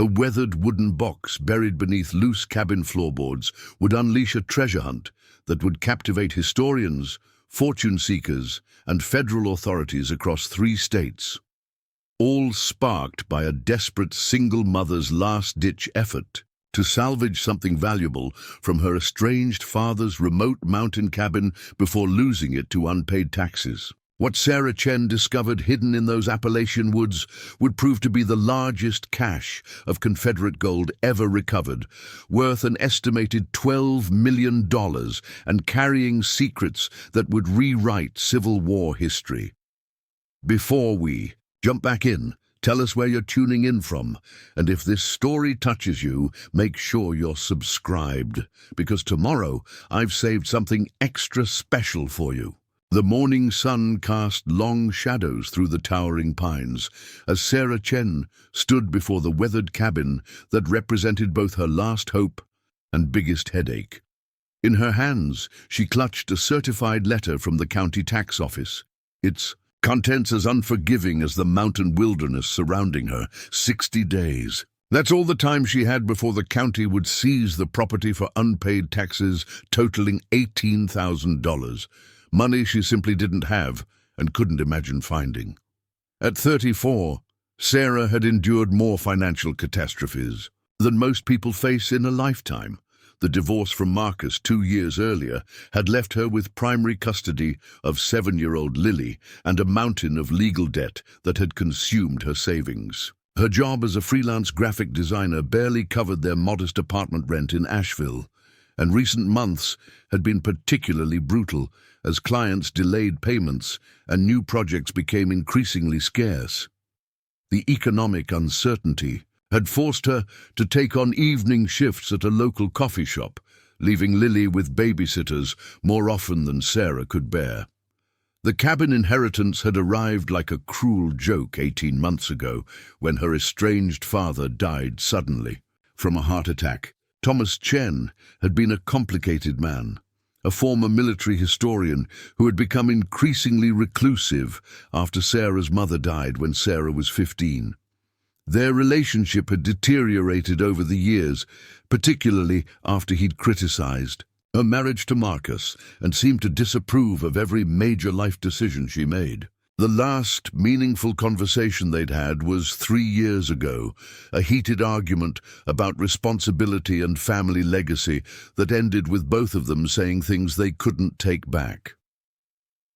A weathered wooden box buried beneath loose cabin floorboards would unleash a treasure hunt that would captivate historians, fortune seekers, and federal authorities across 3 states. All sparked by a desperate single mother's last-ditch effort to salvage something valuable from her estranged father's remote mountain cabin before losing it to unpaid taxes. What Sarah Chen discovered hidden in those Appalachian woods would prove to be the largest cache of Confederate gold ever recovered, worth an estimated $12 million and carrying secrets that would rewrite Civil War history. Before we jump back in, tell us where you're tuning in from, and if this story touches you, make sure you're subscribed, because tomorrow I've saved something extra special for you. The morning sun cast long shadows through the towering pines as Sarah Chen stood before the weathered cabin that represented both her last hope and biggest headache. In her hands, she clutched a certified letter from the county tax office, its contents as unforgiving as the mountain wilderness surrounding her. 60 days. That's all the time she had before the county would seize the property for unpaid taxes totaling $18,000. Money she simply didn't have and couldn't imagine finding. At 34, Sarah had endured more financial catastrophes than most people face in a lifetime. The divorce from Marcus 2 years earlier had left her with primary custody of 7-year-old Lily and a mountain of legal debt that had consumed her savings. Her job as a freelance graphic designer barely covered their modest apartment rent in Asheville, and recent months had been particularly brutal as clients delayed payments and new projects became increasingly scarce. The economic uncertainty had forced her to take on evening shifts at a local coffee shop, leaving Lily with babysitters more often than Sarah could bear. The cabin inheritance had arrived like a cruel joke 18 months ago when her estranged father died suddenly from a heart attack. Thomas Chen had been a complicated man, a former military historian who had become increasingly reclusive after Sarah's mother died when Sarah was 15. Their relationship had deteriorated over the years, particularly after he'd criticized her marriage to Marcus and seemed to disapprove of every major life decision she made. The last meaningful conversation they'd had was 3 years ago, a heated argument about responsibility and family legacy that ended with both of them saying things they couldn't take back.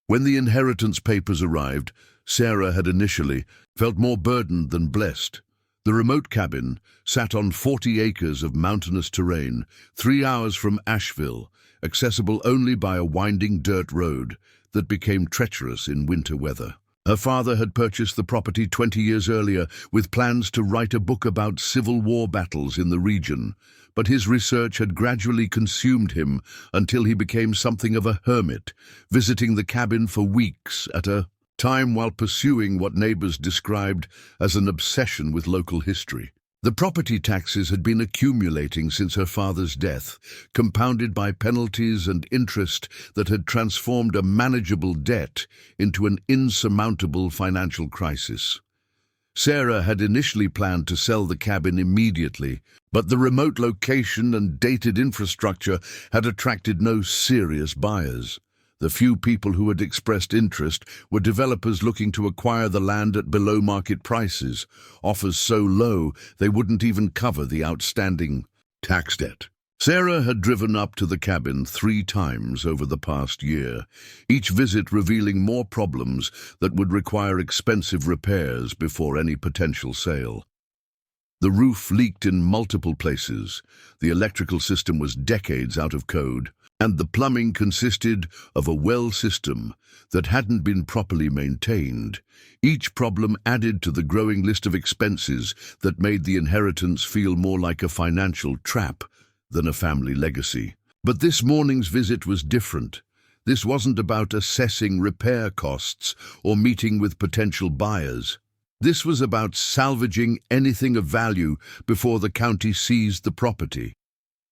When the inheritance papers arrived, Sarah had initially felt more burdened than blessed. The remote cabin sat on 40 acres of mountainous terrain, 3 hours from Asheville, accessible only by a winding dirt road that became treacherous in winter weather. Her father had purchased the property 20 years earlier with plans to write a book about Civil War battles in the region, but his research had gradually consumed him until he became something of a hermit, visiting the cabin for weeks at a time while pursuing what neighbors described as an obsession with local history. The property taxes had been accumulating since her father's death, compounded by penalties and interest that had transformed a manageable debt into an insurmountable financial crisis. Sarah had initially planned to sell the cabin immediately, but the remote location and dated infrastructure had attracted no serious buyers. The few people who had expressed interest were developers looking to acquire the land at below-market prices, offers so low they wouldn't even cover the outstanding tax debt. Sarah had driven up to the cabin 3 times over the past year, each visit revealing more problems that would require expensive repairs before any potential sale. The roof leaked in multiple places, the electrical system was decades out of code, and the plumbing consisted of a well system that hadn't been properly maintained. Each problem added to the growing list of expenses that made the inheritance feel more like a financial trap than a family legacy. But this morning's visit was different. This wasn't about assessing repair costs or meeting with potential buyers. This was about salvaging anything of value before the county seized the property.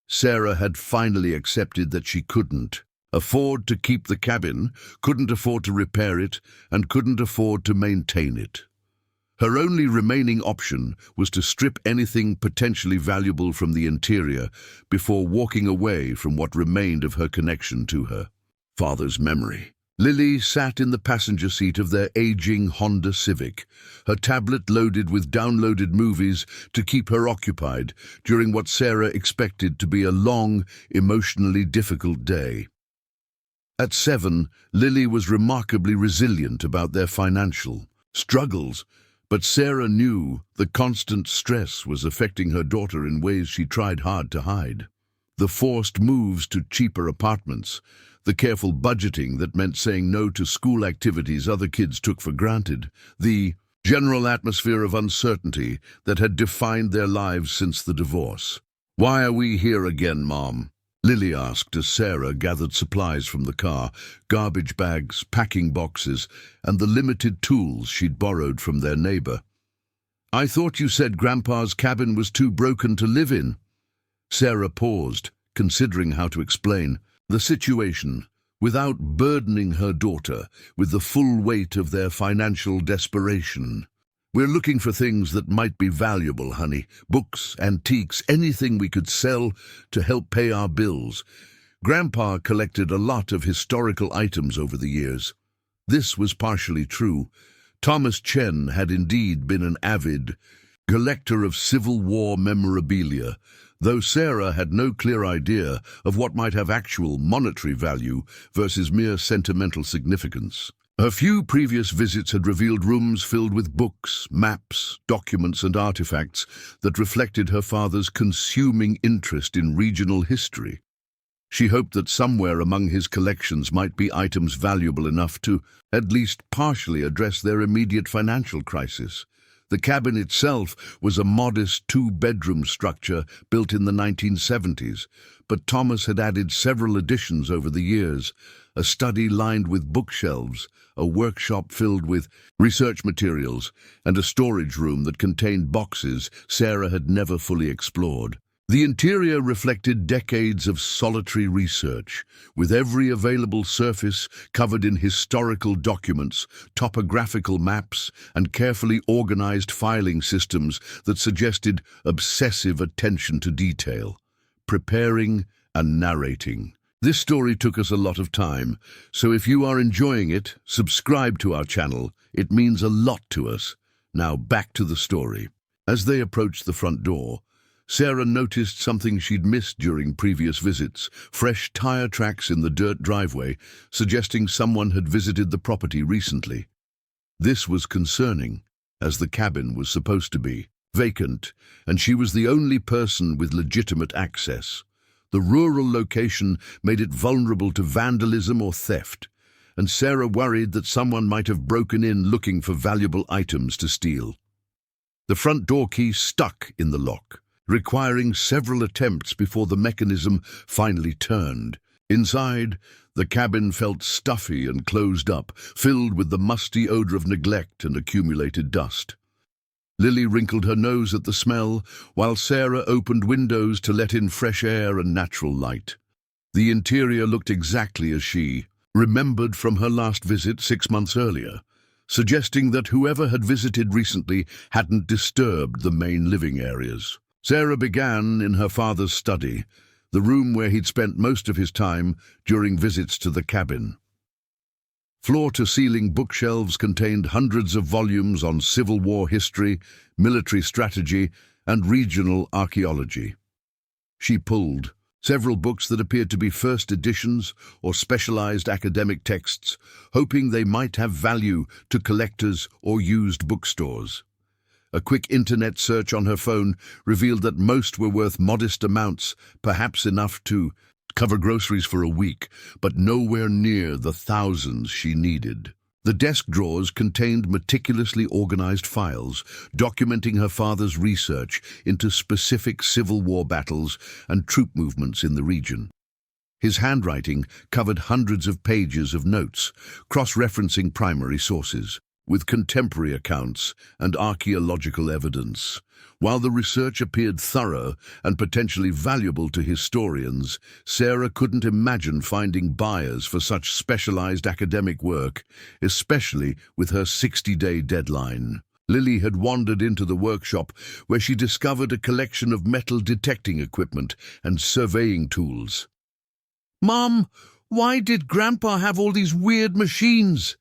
Sarah had finally accepted that she couldn't afford to keep the cabin, couldn't afford to repair it, and couldn't afford to maintain it. Her only remaining option was to strip anything potentially valuable from the interior before walking away from what remained of her connection to her father's memory. Lily sat in the passenger seat of their aging Honda Civic, her tablet loaded with downloaded movies to keep her occupied during what Sarah expected to be a long, emotionally difficult day. At 7, Lily was remarkably resilient about their financial struggles, but Sarah knew the constant stress was affecting her daughter in ways she tried hard to hide. The forced moves to cheaper apartments, the careful budgeting that meant saying no to school activities other kids took for granted, the general atmosphere of uncertainty that had defined their lives since the divorce. "Why are we here again, Mom?" Lily asked as Sarah gathered supplies from the car, garbage bags, packing boxes, and the limited tools she'd borrowed from their neighbor. "I thought you said Grandpa's cabin was too broken to live in." Sarah paused, considering how to explain the situation without burdening her daughter with the full weight of their financial desperation. "We're looking for things that might be valuable, honey. Books, antiques, anything we could sell to help pay our bills. Grandpa collected a lot of historical items over the years." This was partially true. Thomas Chen had indeed been an avid collector of Civil War memorabilia, though Sarah had no clear idea of what might have actual monetary value versus mere sentimental significance. Her few previous visits had revealed rooms filled with books, maps, documents, and artifacts that reflected her father's consuming interest in regional history. She hoped that somewhere among his collections might be items valuable enough to at least partially address their immediate financial crisis. The cabin itself was a modest two-bedroom structure built in the 1970s, but Thomas had added several additions over the years: a study lined with bookshelves, a workshop filled with research materials, and a storage room that contained boxes Sarah had never fully explored. The interior reflected decades of solitary research, with every available surface covered in historical documents, topographical maps, and carefully organized filing systems that suggested obsessive attention to detail, preparing and narrating. This story took us a lot of time, so if you are enjoying it, subscribe to our channel. It means a lot to us. Now back to the story. As they approached the front door, Sarah noticed something she'd missed during previous visits: fresh tire tracks in the dirt driveway, suggesting someone had visited the property recently. This was concerning, as the cabin was supposed to be vacant, and she was the only person with legitimate access. The rural location made it vulnerable to vandalism or theft, and Sarah worried that someone might have broken in looking for valuable items to steal. The front door key stuck in the lock, requiring several attempts before the mechanism finally turned. Inside, the cabin felt stuffy and closed up, filled with the musty odor of neglect and accumulated dust. Lily wrinkled her nose at the smell, while Sarah opened windows to let in fresh air and natural light. The interior looked exactly as she remembered from her last visit 6 months earlier, suggesting that whoever had visited recently hadn't disturbed the main living areas. Sarah began in her father's study, the room where he'd spent most of his time during visits to the cabin. Floor-to-ceiling bookshelves contained hundreds of volumes on Civil War history, military strategy, and regional archaeology. She pulled several books that appeared to be first editions or specialized academic texts, hoping they might have value to collectors or used bookstores. A quick internet search on her phone revealed that most were worth modest amounts, perhaps enough to cover groceries for a week, but nowhere near the thousands she needed. The desk drawers contained meticulously organized files, documenting her father's research into specific Civil War battles and troop movements in the region. His handwriting covered hundreds of pages of notes, cross-referencing primary sources, with contemporary accounts and archaeological evidence. While the research appeared thorough and potentially valuable to historians, Sarah couldn't imagine finding buyers for such specialized academic work, especially with her 60-day deadline. Lily had wandered into the workshop where she discovered a collection of metal detecting equipment and surveying tools. "Mom, why did Grandpa have all these weird machines?"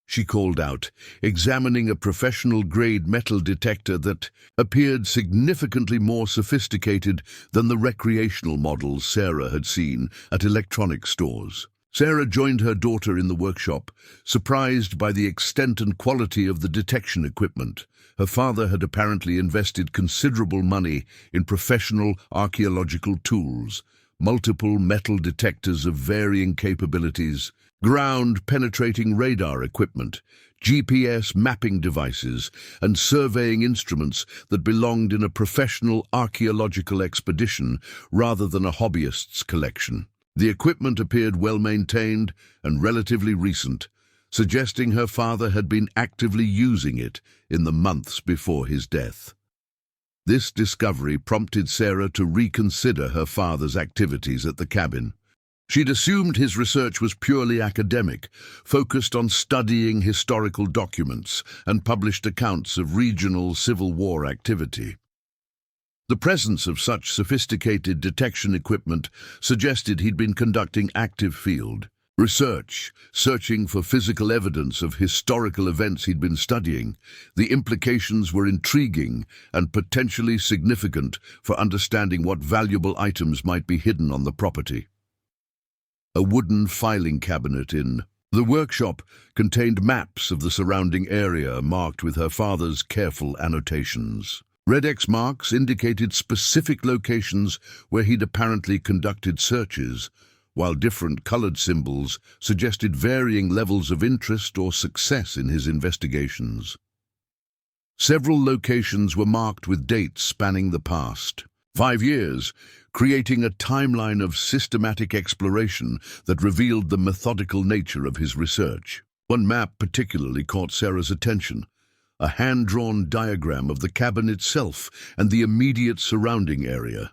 she called out, examining a professional-grade metal detector that appeared significantly more sophisticated than the recreational models Sarah had seen at electronics stores. Sarah joined her daughter in the workshop, surprised by the extent and quality of the detection equipment. Her father had apparently invested considerable money in professional archaeological tools, multiple metal detectors of varying capabilities, ground-penetrating radar equipment, GPS mapping devices, and surveying instruments that belonged in a professional archaeological expedition rather than a hobbyist's collection. The equipment appeared well-maintained and relatively recent, suggesting her father had been actively using it in the months before his death. This discovery prompted Sarah to reconsider her father's activities at the cabin. She'd assumed his research was purely academic, focused on studying historical documents and published accounts of regional Civil War activity. The presence of such sophisticated detection equipment suggested he'd been conducting active field research, searching for physical evidence of historical events he'd been studying. The implications were intriguing and potentially significant for understanding what valuable items might be hidden on the property. A wooden filing cabinet in the workshop contained maps of the surrounding area marked with her father's careful annotations. Red X marks indicated specific locations where he'd apparently conducted searches, while different colored symbols suggested varying levels of interest or success in his investigations. Several locations were marked with dates spanning the past 5 years, creating a timeline of systematic exploration that revealed the methodical nature of his research. One map particularly caught Sarah's attention, a hand-drawn diagram of the cabin itself and the immediate surrounding area.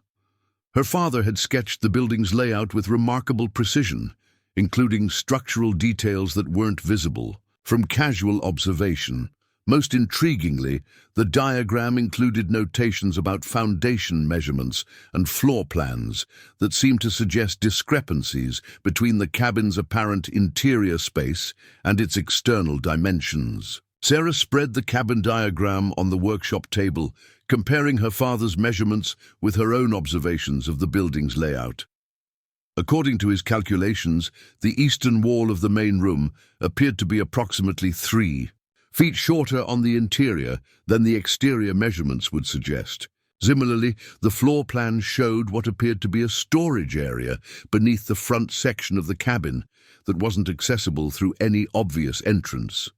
Her father had sketched the building's layout with remarkable precision, including structural details that weren't visible from casual observation. Most intriguingly, the diagram included notations about foundation measurements and floor plans that seemed to suggest discrepancies between the cabin's apparent interior space and its external dimensions. Sarah spread the cabin diagram on the workshop table, comparing her father's measurements with her own observations of the building's layout. According to his calculations, the eastern wall of the main room appeared to be approximately 3 feet shorter on the interior than the exterior measurements would suggest. Similarly, the floor plan showed what appeared to be a storage area beneath the front section of the cabin that wasn't accessible through any obvious entrance.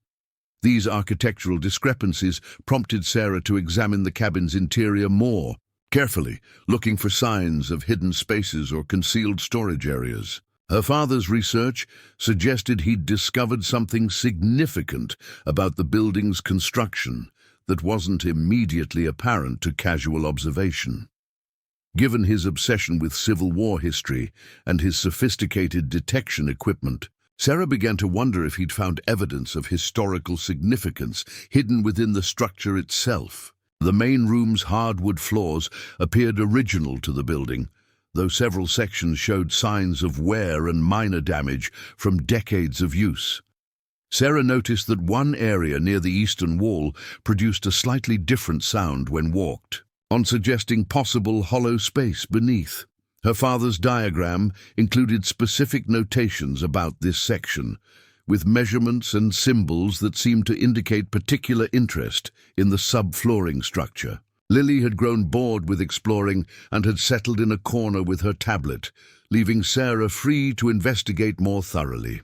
These architectural discrepancies prompted Sarah to examine the cabin's interior more carefully, looking for signs of hidden spaces or concealed storage areas. Her father's research suggested he'd discovered something significant about the building's construction that wasn't immediately apparent to casual observation. Given his obsession with Civil War history and his sophisticated detection equipment, Sarah began to wonder if he'd found evidence of historical significance hidden within the structure itself. The main room's hardwood floors appeared original to the building, though several sections showed signs of wear and minor damage from decades of use. Sarah noticed that one area near the eastern wall produced a slightly different sound when walked, suggesting possible hollow space beneath. Her father's diagram included specific notations about this section, with measurements and symbols that seemed to indicate particular interest in the subflooring structure. Lily had grown bored with exploring and had settled in a corner with her tablet, leaving Sarah free to investigate more thoroughly.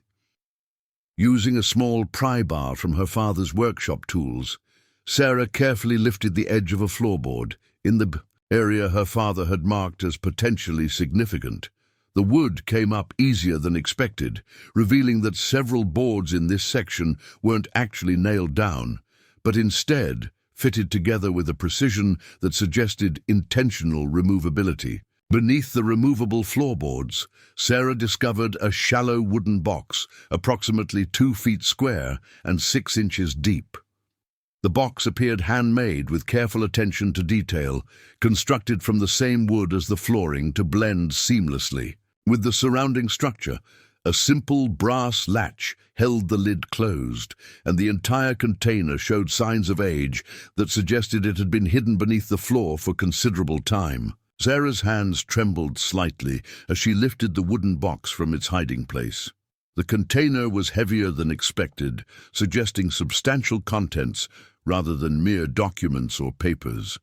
Using a small pry bar from her father's workshop tools, Sarah carefully lifted the edge of a floorboard in the area her father had marked as potentially significant. The wood came up easier than expected, revealing that several boards in this section weren't actually nailed down, but instead fitted together with a precision that suggested intentional removability. Beneath the removable floorboards, Sarah discovered a shallow wooden box, approximately 2 feet square and 6 inches deep. The box appeared handmade with careful attention to detail, constructed from the same wood as the flooring to blend seamlessly with the surrounding structure. A simple brass latch held the lid closed, and the entire container showed signs of age that suggested it had been hidden beneath the floor for considerable time. Sarah's hands trembled slightly as she lifted the wooden box from its hiding place. The container was heavier than expected, suggesting substantial contents rather than mere documents or papers.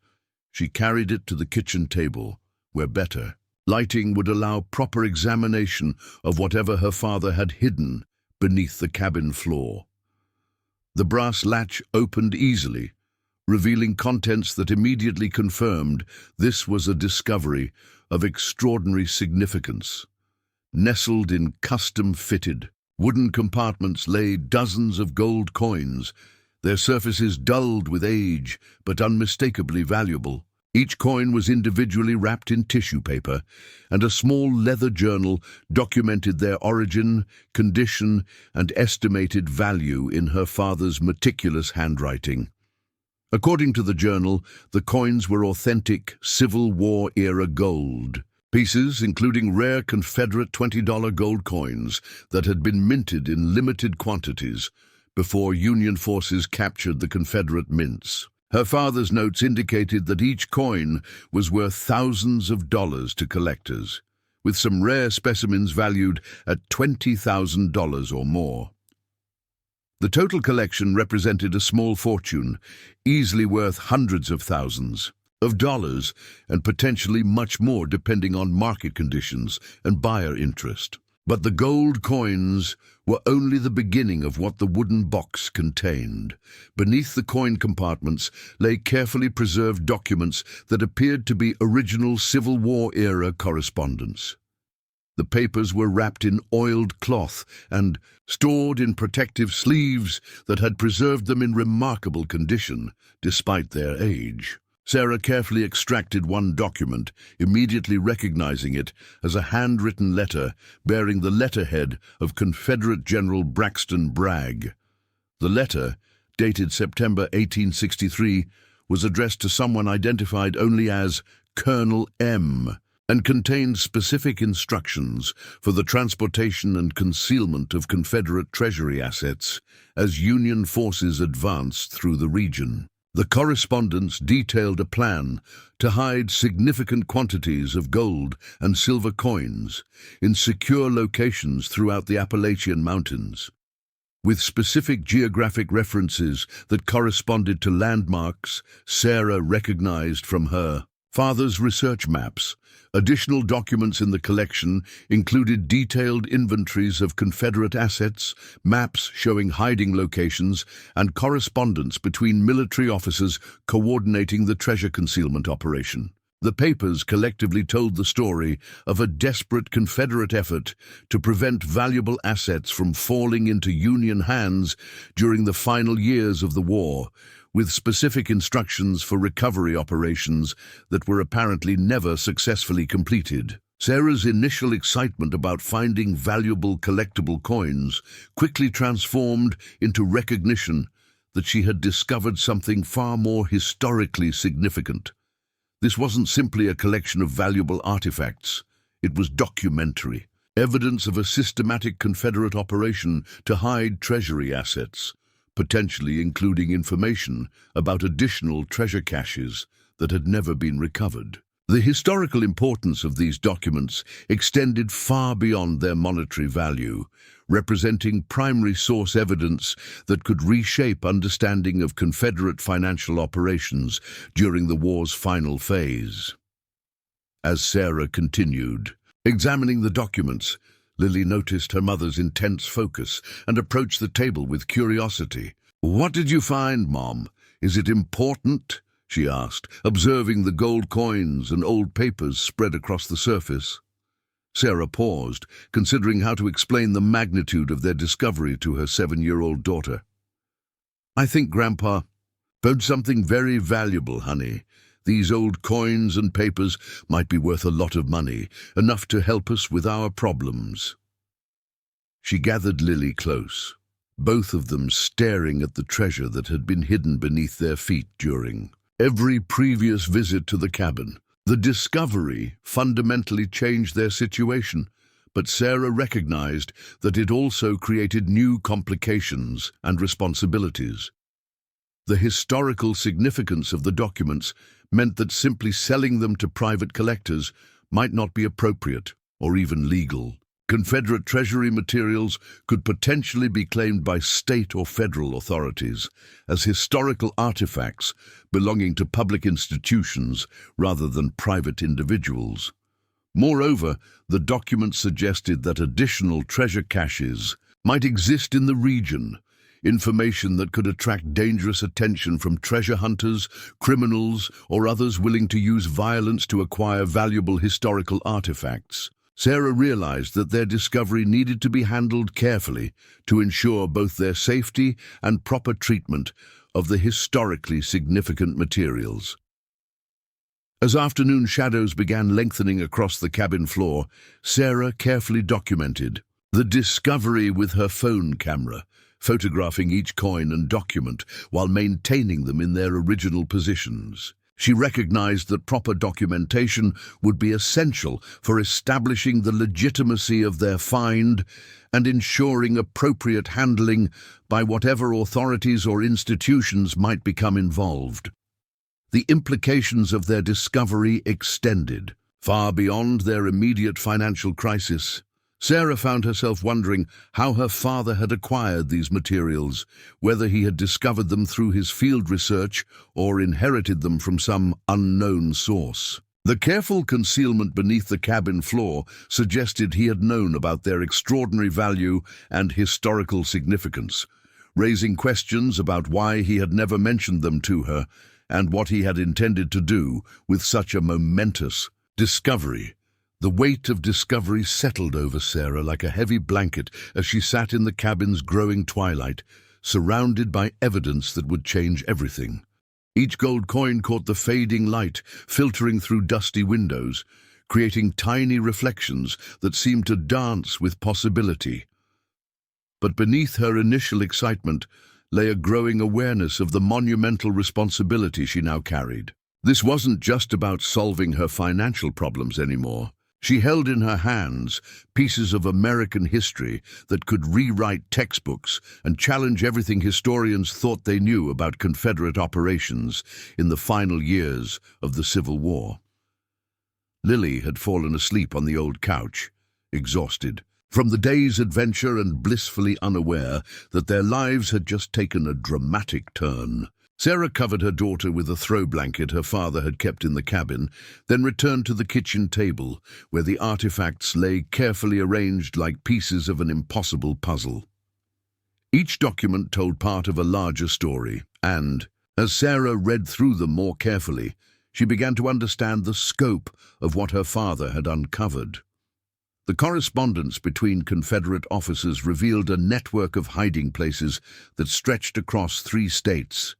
She carried it to the kitchen table, where better lighting would allow proper examination of whatever her father had hidden beneath the cabin floor. The brass latch opened easily, revealing contents that immediately confirmed this was a discovery of extraordinary significance. Nestled in custom-fitted wooden compartments lay dozens of gold coins, their surfaces dulled with age but unmistakably valuable. Each coin was individually wrapped in tissue paper, and a small leather journal documented their origin, condition, and estimated value in her father's meticulous handwriting. According to the journal, the coins were authentic Civil War-era gold pieces, including rare Confederate $20 gold coins that had been minted in limited quantities before Union forces captured the Confederate mints. Her father's notes indicated that each coin was worth thousands of dollars to collectors, with some rare specimens valued at $20,000 or more. The total collection represented a small fortune, easily worth hundreds of thousands of dollars and potentially much more depending on market conditions and buyer interest. But the gold coins were only the beginning of what the wooden box contained. Beneath the coin compartments lay carefully preserved documents that appeared to be original Civil War-era correspondence. The papers were wrapped in oiled cloth and stored in protective sleeves that had preserved them in remarkable condition, despite their age. Sarah carefully extracted one document, immediately recognizing it as a handwritten letter bearing the letterhead of Confederate General Braxton Bragg. The letter, dated September 1863, was addressed to someone identified only as Colonel M., and contained specific instructions for the transportation and concealment of Confederate treasury assets as Union forces advanced through the region. The correspondence detailed a plan to hide significant quantities of gold and silver coins in secure locations throughout the Appalachian Mountains, with specific geographic references that corresponded to landmarks Sarah recognized from her father's research maps. Additional documents in the collection included detailed inventories of Confederate assets, maps showing hiding locations, and correspondence between military officers coordinating the treasure concealment operation. The papers collectively told the story of a desperate Confederate effort to prevent valuable assets from falling into Union hands during the final years of the war, with specific instructions for recovery operations that were apparently never successfully completed. Sarah's initial excitement about finding valuable collectible coins quickly transformed into recognition that she had discovered something far more historically significant. This wasn't simply a collection of valuable artifacts. It was documentary, evidence of a systematic Confederate operation to hide treasury assets, potentially including information about additional treasure caches that had never been recovered. The historical importance of these documents extended far beyond their monetary value, representing primary source evidence that could reshape understanding of Confederate financial operations during the war's final phase. As Sarah continued examining the documents, Lily noticed her mother's intense focus and approached the table with curiosity. "What did you find, Mom? Is it important?" she asked, observing the gold coins and old papers spread across the surface. Sarah paused, considering how to explain the magnitude of their discovery to her 7-year-old daughter. "I think Grandpa found something very valuable, honey. These old coins and papers might be worth a lot of money, enough to help us with our problems." She gathered Lily close. both of them staring at the treasure that had been hidden beneath their feet during every previous visit to the cabin. The discovery fundamentally changed their situation, but Sarah recognized that it also created new complications and responsibilities. The historical significance of the documents meant that simply selling them to private collectors might not be appropriate or even legal. Confederate Treasury materials could potentially be claimed by state or federal authorities as historical artifacts belonging to public institutions rather than private individuals. Moreover, the documents suggested that additional treasure caches might exist in the region, information that could attract dangerous attention from treasure hunters, criminals, or others willing to use violence to acquire valuable historical artifacts. Sarah realized that their discovery needed to be handled carefully to ensure both their safety and proper treatment of the historically significant materials. As afternoon shadows began lengthening across the cabin floor, Sarah carefully documented the discovery with her phone camera, photographing each coin and document while maintaining them in their original positions. She recognized that proper documentation would be essential for establishing the legitimacy of their find and ensuring appropriate handling by whatever authorities or institutions might become involved. The implications of their discovery extended far beyond their immediate financial crisis. Sarah found herself wondering how her father had acquired these materials, whether he had discovered them through his field research or inherited them from some unknown source. The careful concealment beneath the cabin floor suggested he had known about their extraordinary value and historical significance, raising questions about why he had never mentioned them to her and what he had intended to do with such a momentous discovery. The weight of discovery settled over Sarah like a heavy blanket as she sat in the cabin's growing twilight, surrounded by evidence that would change everything. Each gold coin caught the fading light, filtering through dusty windows, creating tiny reflections that seemed to dance with possibility. But beneath her initial excitement lay a growing awareness of the monumental responsibility she now carried. This wasn't just about solving her financial problems anymore. She held in her hands pieces of American history that could rewrite textbooks and challenge everything historians thought they knew about Confederate operations in the final years of the Civil War. Lily had fallen asleep on the old couch, exhausted from the day's adventure and blissfully unaware that their lives had just taken a dramatic turn. Sarah covered her daughter with a throw blanket her father had kept in the cabin, then returned to the kitchen table, where the artifacts lay carefully arranged like pieces of an impossible puzzle. Each document told part of a larger story, and, as Sarah read through them more carefully, she began to understand the scope of what her father had uncovered. The correspondence between Confederate officers revealed a network of hiding places that stretched across 3 states,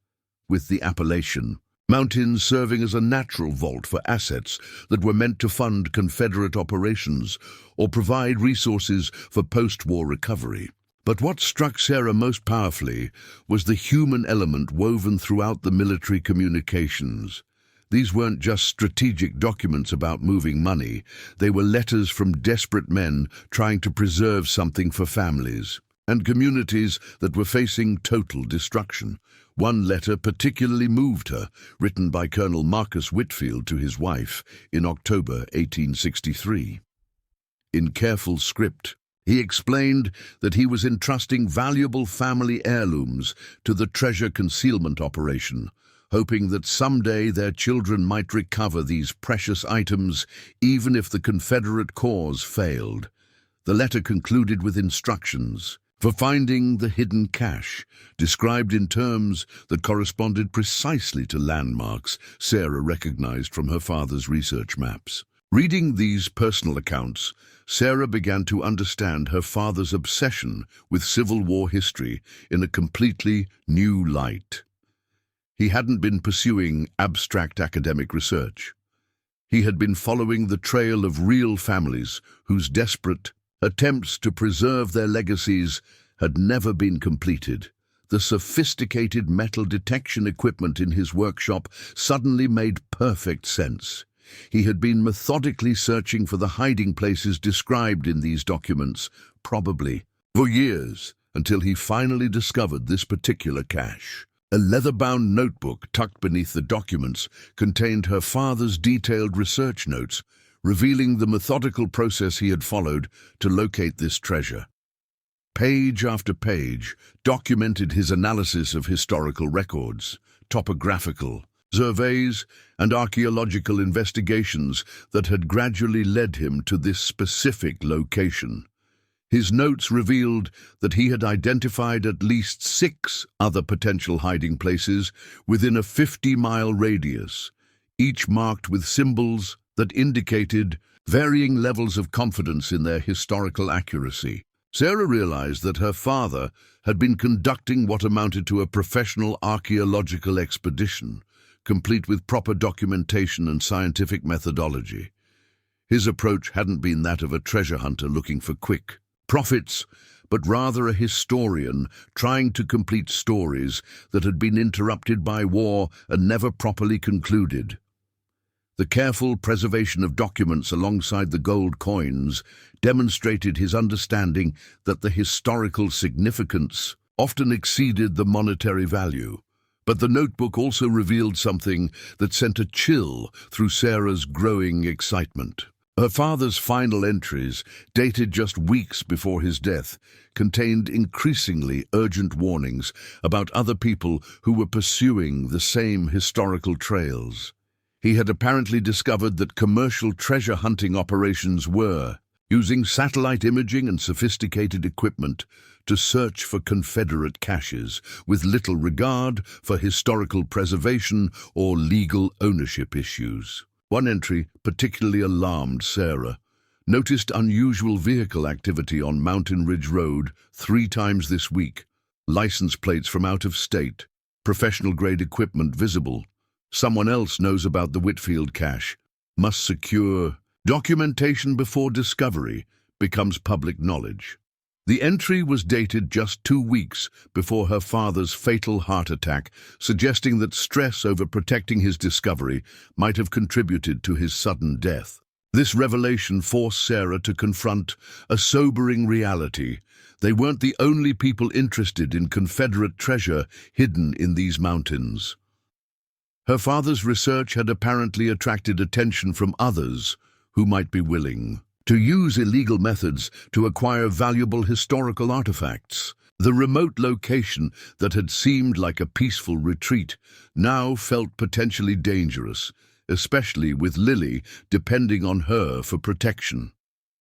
with the Appalachian mountains serving as a natural vault for assets that were meant to fund Confederate operations or provide resources for post-war recovery. But what struck Sarah most powerfully was the human element woven throughout the military communications. These weren't just strategic documents about moving money. They were letters from desperate men trying to preserve something for families and communities that were facing total destruction. One letter particularly moved her, written by Colonel Marcus Whitfield to his wife in October 1863. In careful script, he explained that he was entrusting valuable family heirlooms to the treasure concealment operation, hoping that someday their children might recover these precious items even if the Confederate cause failed. The letter concluded with instructions for finding the hidden cache, described in terms that corresponded precisely to landmarks Sarah recognized from her father's research maps. Reading these personal accounts, Sarah began to understand her father's obsession with Civil War history in a completely new light. He hadn't been pursuing abstract academic research. He had been following the trail of real families whose desperate attempts to preserve their legacies had never been completed. The sophisticated metal detection equipment in his workshop suddenly made perfect sense. He had been methodically searching for the hiding places described in these documents, probably for years, until he finally discovered this particular cache. A leather-bound notebook tucked beneath the documents contained her father's detailed research notes, revealing the methodical process he had followed to locate this treasure. Page after page documented his analysis of historical records, topographical surveys, and archaeological investigations that had gradually led him to this specific location. His notes revealed that he had identified at least 6 other potential hiding places within a 50-mile radius, each marked with symbols that indicated varying levels of confidence in their historical accuracy. Sarah realized that her father had been conducting what amounted to a professional archaeological expedition, complete with proper documentation and scientific methodology. His approach hadn't been that of a treasure hunter looking for quick profits, but rather a historian trying to complete stories that had been interrupted by war and never properly concluded. The careful preservation of documents alongside the gold coins demonstrated his understanding that the historical significance often exceeded the monetary value. But the notebook also revealed something that sent a chill through Sarah's growing excitement. Her father's final entries, dated just weeks before his death, contained increasingly urgent warnings about other people who were pursuing the same historical trails. He had apparently discovered that commercial treasure hunting operations were using satellite imaging and sophisticated equipment to search for Confederate caches, with little regard for historical preservation or legal ownership issues. One entry particularly alarmed Sarah. Noticed unusual vehicle activity on Mountain Ridge Road 3 times this week. License plates from out of state. Professional-grade equipment visible. Someone else knows about the Whitfield cache. Must secure documentation before discovery becomes public knowledge. The entry was dated just 2 weeks before her father's fatal heart attack, suggesting that stress over protecting his discovery might have contributed to his sudden death. This revelation forced Sarah to confront a sobering reality. They weren't the only people interested in Confederate treasure hidden in these mountains. Her father's research had apparently attracted attention from others who might be willing to use illegal methods to acquire valuable historical artifacts. The remote location that had seemed like a peaceful retreat now felt potentially dangerous, especially with Lily depending on her for protection.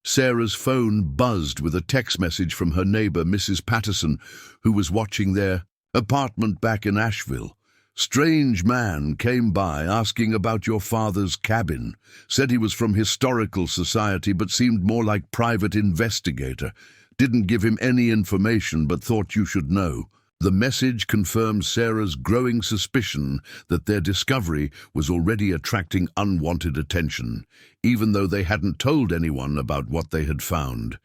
Sarah's phone buzzed with a text message from her neighbor, Mrs. Patterson, who was watching their apartment back in Asheville. Strange man came by asking about your father's cabin. Said he was from Historical Society but seemed more like private investigator. Didn't give him any information but thought you should know. The message confirmed Sarah's growing suspicion that their discovery was already attracting unwanted attention, even though they hadn't told anyone about what they had found.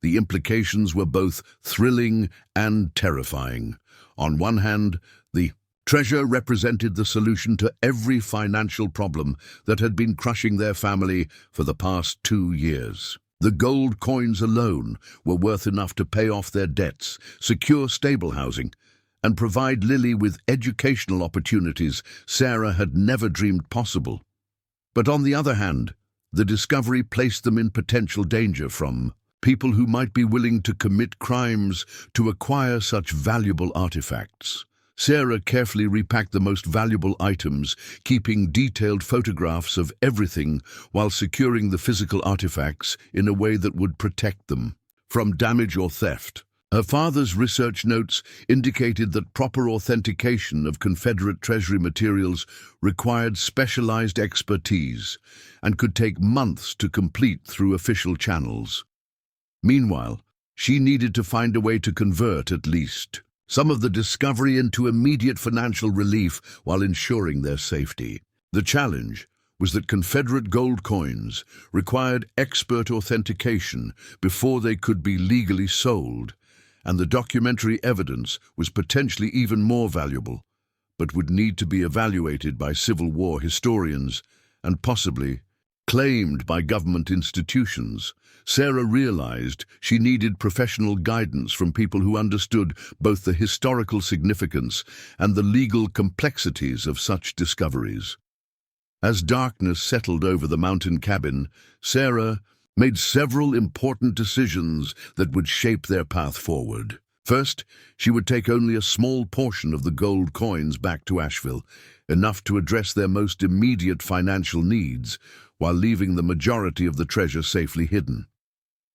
The implications were both thrilling and terrifying. On one hand, the treasure represented the solution to every financial problem that had been crushing their family for the past 2 years. The gold coins alone were worth enough to pay off their debts, secure stable housing, and provide Lily with educational opportunities Sarah had never dreamed possible. But on the other hand, the discovery placed them in potential danger from people who might be willing to commit crimes to acquire such valuable artifacts. Sarah carefully repacked the most valuable items, keeping detailed photographs of everything while securing the physical artifacts in a way that would protect them from damage or theft. Her father's research notes indicated that proper authentication of Confederate treasury materials required specialized expertise and could take months to complete through official channels. Meanwhile, she needed to find a way to convert at least some of the discovery into immediate financial relief while ensuring their safety. The challenge was that Confederate gold coins required expert authentication before they could be legally sold, and the documentary evidence was potentially even more valuable, but would need to be evaluated by Civil War historians and possibly claimed by government institutions. Sarah realized she needed professional guidance from people who understood both the historical significance and the legal complexities of such discoveries. As darkness settled over the mountain cabin, Sarah made several important decisions that would shape their path forward. First, she would take only a small portion of the gold coins back to Asheville, enough to address their most immediate financial needs, while leaving the majority of the treasure safely hidden.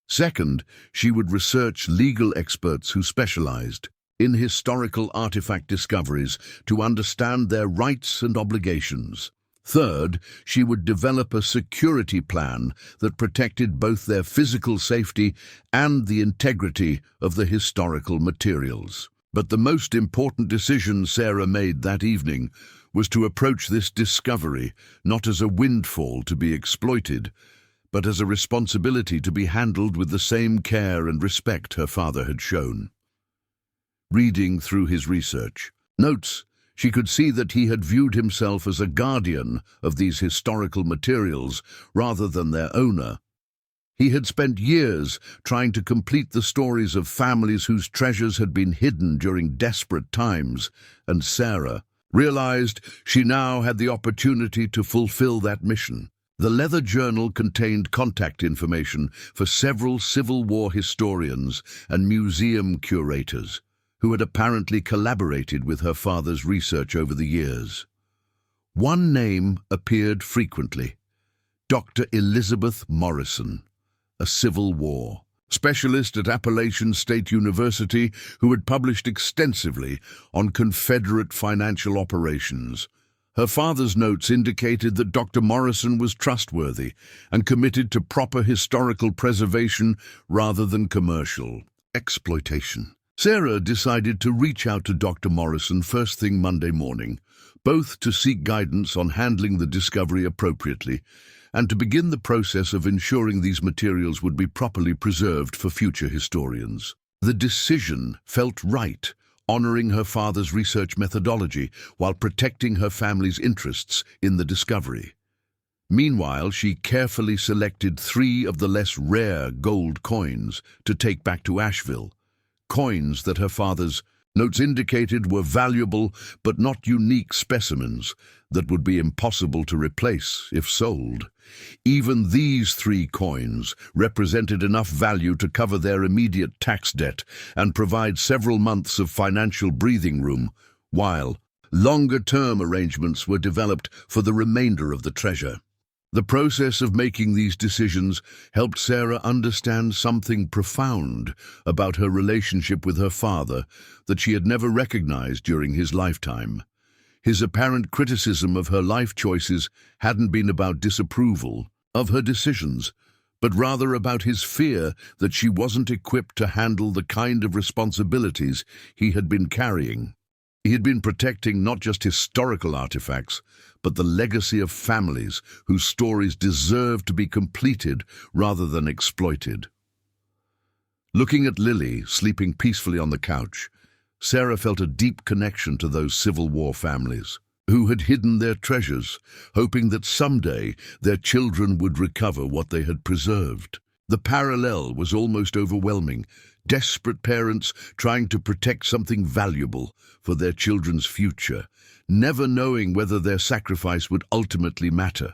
Second, she would research legal experts who specialized in historical artifact discoveries to understand their rights and obligations. Third, she would develop a security plan that protected both their physical safety and the integrity of the historical materials. But the most important decision Sarah made that evening was to approach this discovery not as a windfall to be exploited, but as a responsibility to be handled with the same care and respect her father had shown. Reading through his research notes, she could see that he had viewed himself as a guardian of these historical materials rather than their owner. He had spent years trying to complete the stories of families whose treasures had been hidden during desperate times, and Sarah realized she now had the opportunity to fulfill that mission. The leather journal contained contact information for several Civil War historians and museum curators who had apparently collaborated with her father's research over the years. One name appeared frequently: Dr. Elizabeth Morrison, a Civil War specialist at Appalachian State University who had published extensively on Confederate financial operations. Her father's notes indicated that Dr. Morrison was trustworthy and committed to proper historical preservation rather than commercial exploitation. Sarah decided to reach out to Dr. Morrison first thing Monday morning, both to seek guidance on handling the discovery appropriately and to begin the process of ensuring these materials would be properly preserved for future historians. The decision felt right, honoring her father's research methodology while protecting her family's interests in the discovery. Meanwhile, she carefully selected 3 of the less rare gold coins to take back to Asheville, coins that her father's notes indicated were valuable but not unique specimens that would be impossible to replace if sold. Even these 3 coins represented enough value to cover their immediate tax debt and provide several months of financial breathing room, while longer-term arrangements were developed for the remainder of the treasure. The process of making these decisions helped Sarah understand something profound about her relationship with her father that she had never recognized during his lifetime. His apparent criticism of her life choices hadn't been about disapproval of her decisions, but rather about his fear that she wasn't equipped to handle the kind of responsibilities he had been carrying. He had been protecting not just historical artifacts, but the legacy of families whose stories deserved to be completed rather than exploited. Looking at Lily, sleeping peacefully on the couch, Sarah felt a deep connection to those Civil War families who had hidden their treasures, hoping that someday their children would recover what they had preserved. The parallel was almost overwhelming. Desperate parents trying to protect something valuable for their children's future, never knowing whether their sacrifice would ultimately matter.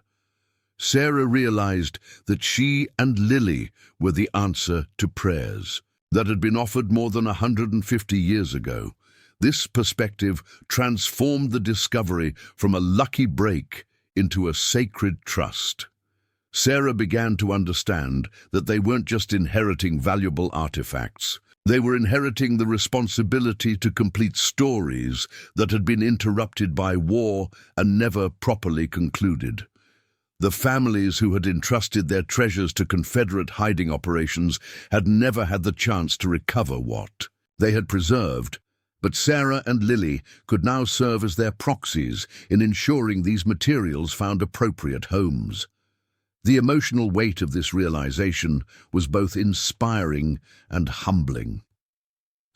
Sarah realized that she and Lily were the answer to prayers that had been offered more than 150 years ago. This perspective transformed the discovery from a lucky break into a sacred trust. Sarah began to understand that they weren't just inheriting valuable artifacts. They were inheriting the responsibility to complete stories that had been interrupted by war and never properly concluded. The families who had entrusted their treasures to Confederate hiding operations had never had the chance to recover what they had preserved, but Sarah and Lily could now serve as their proxies in ensuring these materials found appropriate homes. The emotional weight of this realization was both inspiring and humbling.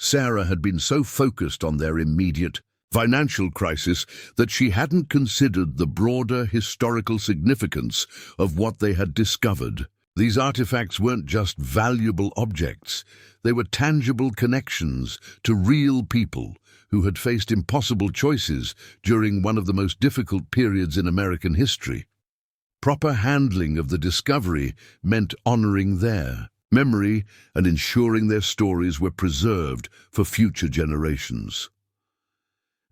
Sarah had been so focused on their immediate financial crisis that she hadn't considered the broader historical significance of what they had discovered. These artifacts weren't just valuable objects, they were tangible connections to real people who had faced impossible choices during one of the most difficult periods in American history. Proper handling of the discovery meant honoring their memory and ensuring their stories were preserved for future generations.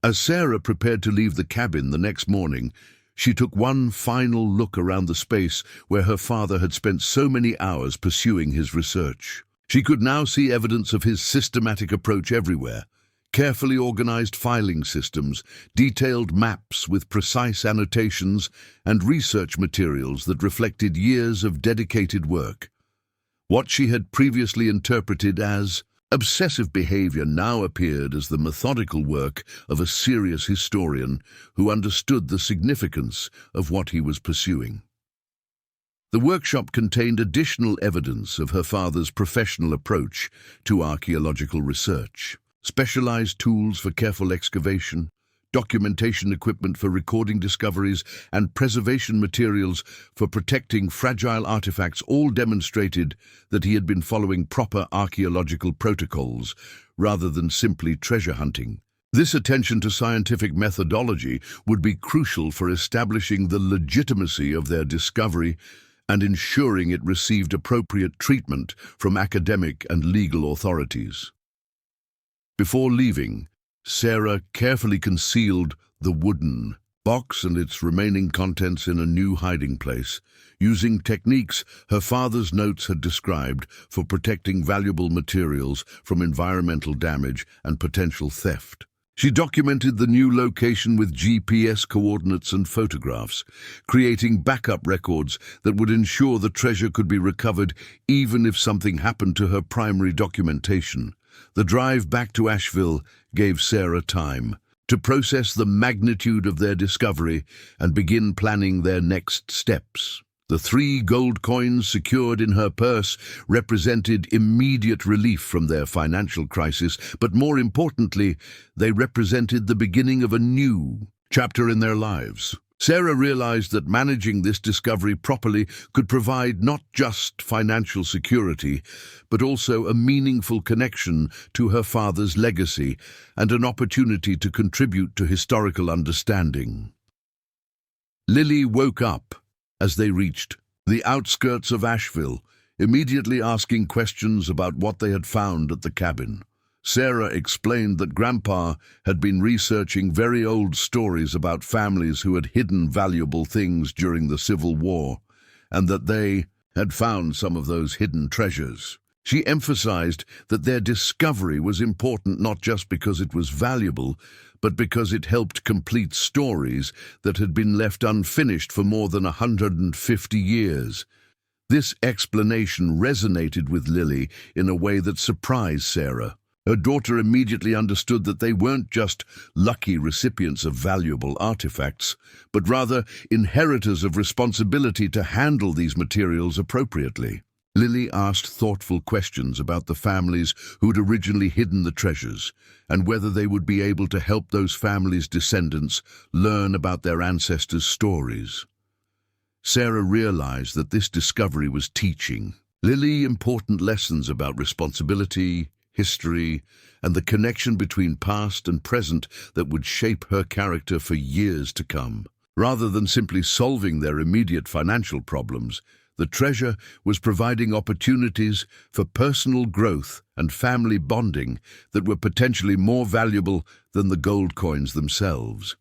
As Sarah prepared to leave the cabin the next morning, she took one final look around the space where her father had spent so many hours pursuing his research. She could now see evidence of his systematic approach everywhere: carefully organized filing systems, detailed maps with precise annotations, and research materials that reflected years of dedicated work. What she had previously interpreted as obsessive behavior now appeared as the methodical work of a serious historian who understood the significance of what he was pursuing. The workshop contained additional evidence of her father's professional approach to archaeological research: specialized tools for careful excavation, documentation equipment for recording discoveries, and preservation materials for protecting fragile artifacts all demonstrated that he had been following proper archaeological protocols rather than simply treasure hunting. This attention to scientific methodology would be crucial for establishing the legitimacy of their discovery and ensuring it received appropriate treatment from academic and legal authorities. Before leaving, Sarah carefully concealed the wooden box and its remaining contents in a new hiding place, using techniques her father's notes had described for protecting valuable materials from environmental damage and potential theft. She documented the new location with GPS coordinates and photographs, creating backup records that would ensure the treasure could be recovered even if something happened to her primary documentation. The drive back to Asheville gave Sarah time to process the magnitude of their discovery and begin planning their next steps. The 3 gold coins secured in her purse represented immediate relief from their financial crisis, but more importantly, they represented the beginning of a new chapter in their lives. Sarah realized that managing this discovery properly could provide not just financial security, but also a meaningful connection to her father's legacy and an opportunity to contribute to historical understanding. Lily woke up as they reached the outskirts of Asheville, immediately asking questions about what they had found at the cabin. Sarah explained that Grandpa had been researching very old stories about families who had hidden valuable things during the Civil War, and that they had found some of those hidden treasures. She emphasized that their discovery was important not just because it was valuable, but because it helped complete stories that had been left unfinished for more than 150 years. This explanation resonated with Lily in a way that surprised Sarah. Her daughter immediately understood that they weren't just lucky recipients of valuable artifacts, but rather inheritors of responsibility to handle these materials appropriately. Lily asked thoughtful questions about the families who'd originally hidden the treasures, and whether they would be able to help those families' descendants learn about their ancestors' stories. Sarah realized that this discovery was teaching Lily important lessons about responsibility, history, and the connection between past and present that would shape her character for years to come. Rather than simply solving their immediate financial problems, the treasure was providing opportunities for personal growth and family bonding that were potentially more valuable than the gold coins themselves.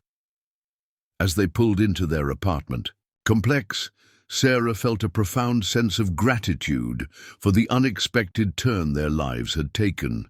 As they pulled into their apartment complex, Sarah felt a profound sense of gratitude for the unexpected turn their lives had taken.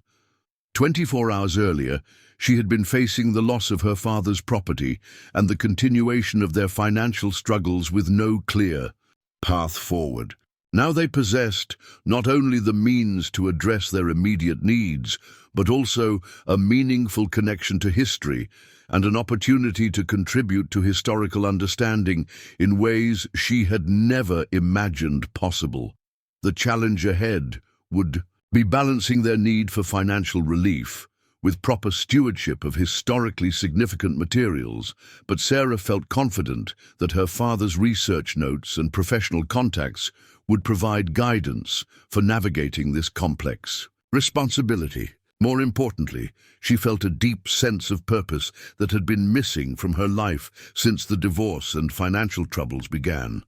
24 hours earlier, she had been facing the loss of her father's property and the continuation of their financial struggles with no clear path forward. Now they possessed not only the means to address their immediate needs, but also a meaningful connection to history and an opportunity to contribute to historical understanding in ways she had never imagined possible. The challenge ahead would be balancing their need for financial relief with proper stewardship of historically significant materials, but Sarah felt confident that her father's research notes and professional contacts would provide guidance for navigating this complex responsibility. More importantly, she felt a deep sense of purpose that had been missing from her life since the divorce and financial troubles began.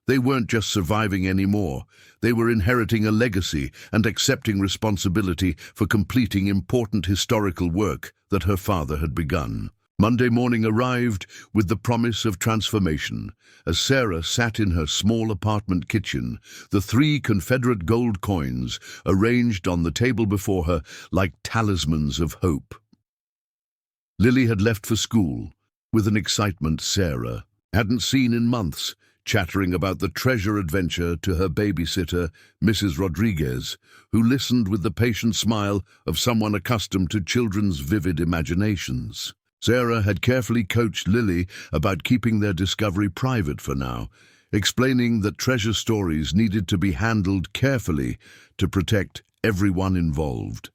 They weren't just surviving anymore. They were inheriting a legacy and accepting responsibility for completing important historical work that her father had begun. Monday morning arrived with the promise of transformation. As Sarah sat in her small apartment kitchen, the 3 Confederate gold coins arranged on the table before her like talismans of hope. Lily had left for school with an excitement Sarah hadn't seen in months, chattering about the treasure adventure to her babysitter, Mrs. Rodriguez, who listened with the patient smile of someone accustomed to children's vivid imaginations. Sarah had carefully coached Lily about keeping their discovery private for now, explaining that treasure stories needed to be handled carefully to protect everyone involved.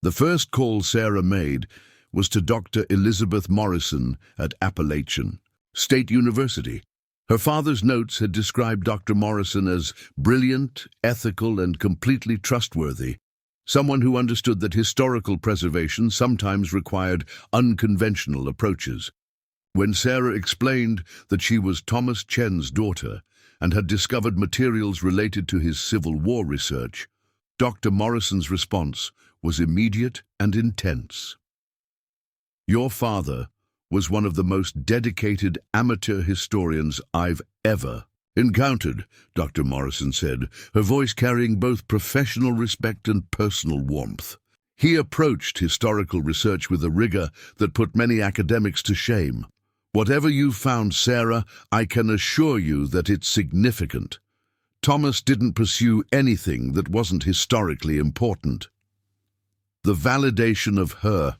The first call Sarah made was to Dr. Elizabeth Morrison at Appalachian State University. Her father's notes had described Dr. Morrison as brilliant, ethical, and completely trustworthy, someone who understood that historical preservation sometimes required unconventional approaches. When Sarah explained that she was Thomas Chen's daughter and had discovered materials related to his Civil War research, Dr. Morrison's response was immediate and intense. "Your father was one of the most dedicated amateur historians I've ever encountered," Dr. Morrison said, her voice carrying both professional respect and personal warmth. "He approached historical research with a rigor that put many academics to shame. Whatever you've found, Sarah, I can assure you that it's significant. Thomas didn't pursue anything that wasn't historically important." The validation of her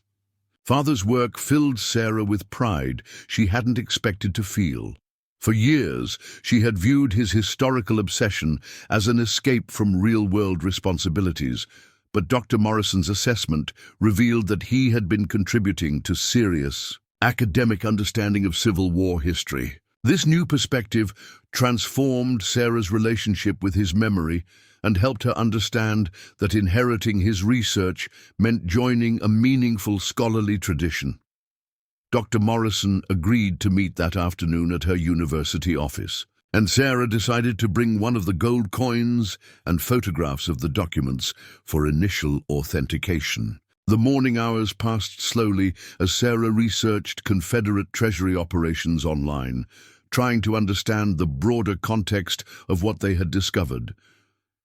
father's work filled Sarah with pride she hadn't expected to feel. For years, she had viewed his historical obsession as an escape from real-world responsibilities, but Dr. Morrison's assessment revealed that he had been contributing to serious academic understanding of Civil War history. This new perspective transformed Sarah's relationship with his memory and helped her understand that inheriting his research meant joining a meaningful scholarly tradition. Dr. Morrison agreed to meet that afternoon at her university office, and Sarah decided to bring one of the gold coins and photographs of the documents for initial authentication. The morning hours passed slowly as Sarah researched Confederate Treasury operations online, trying to understand the broader context of what they had discovered.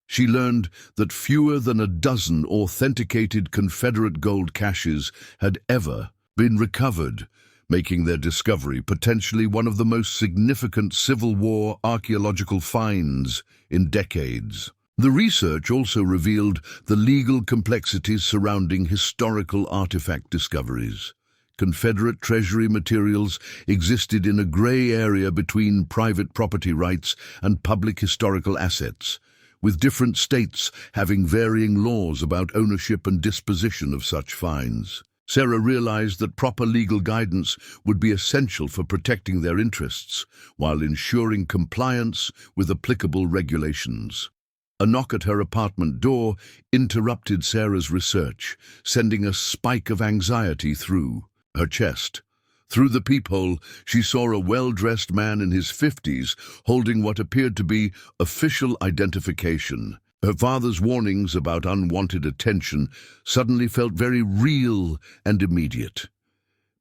She learned that fewer than a dozen authenticated Confederate gold caches had ever been recovered, making their discovery potentially one of the most significant Civil War archaeological finds in decades. The research also revealed the legal complexities surrounding historical artifact discoveries. Confederate Treasury materials existed in a gray area between private property rights and public historical assets, with different states having varying laws about ownership and disposition of such finds. Sarah realized that proper legal guidance would be essential for protecting their interests while ensuring compliance with applicable regulations. A knock at her apartment door interrupted Sarah's research, sending a spike of anxiety through her chest. Through the peephole, she saw a well-dressed man in his 50s holding what appeared to be official identification. Her father's warnings about unwanted attention suddenly felt very real and immediate.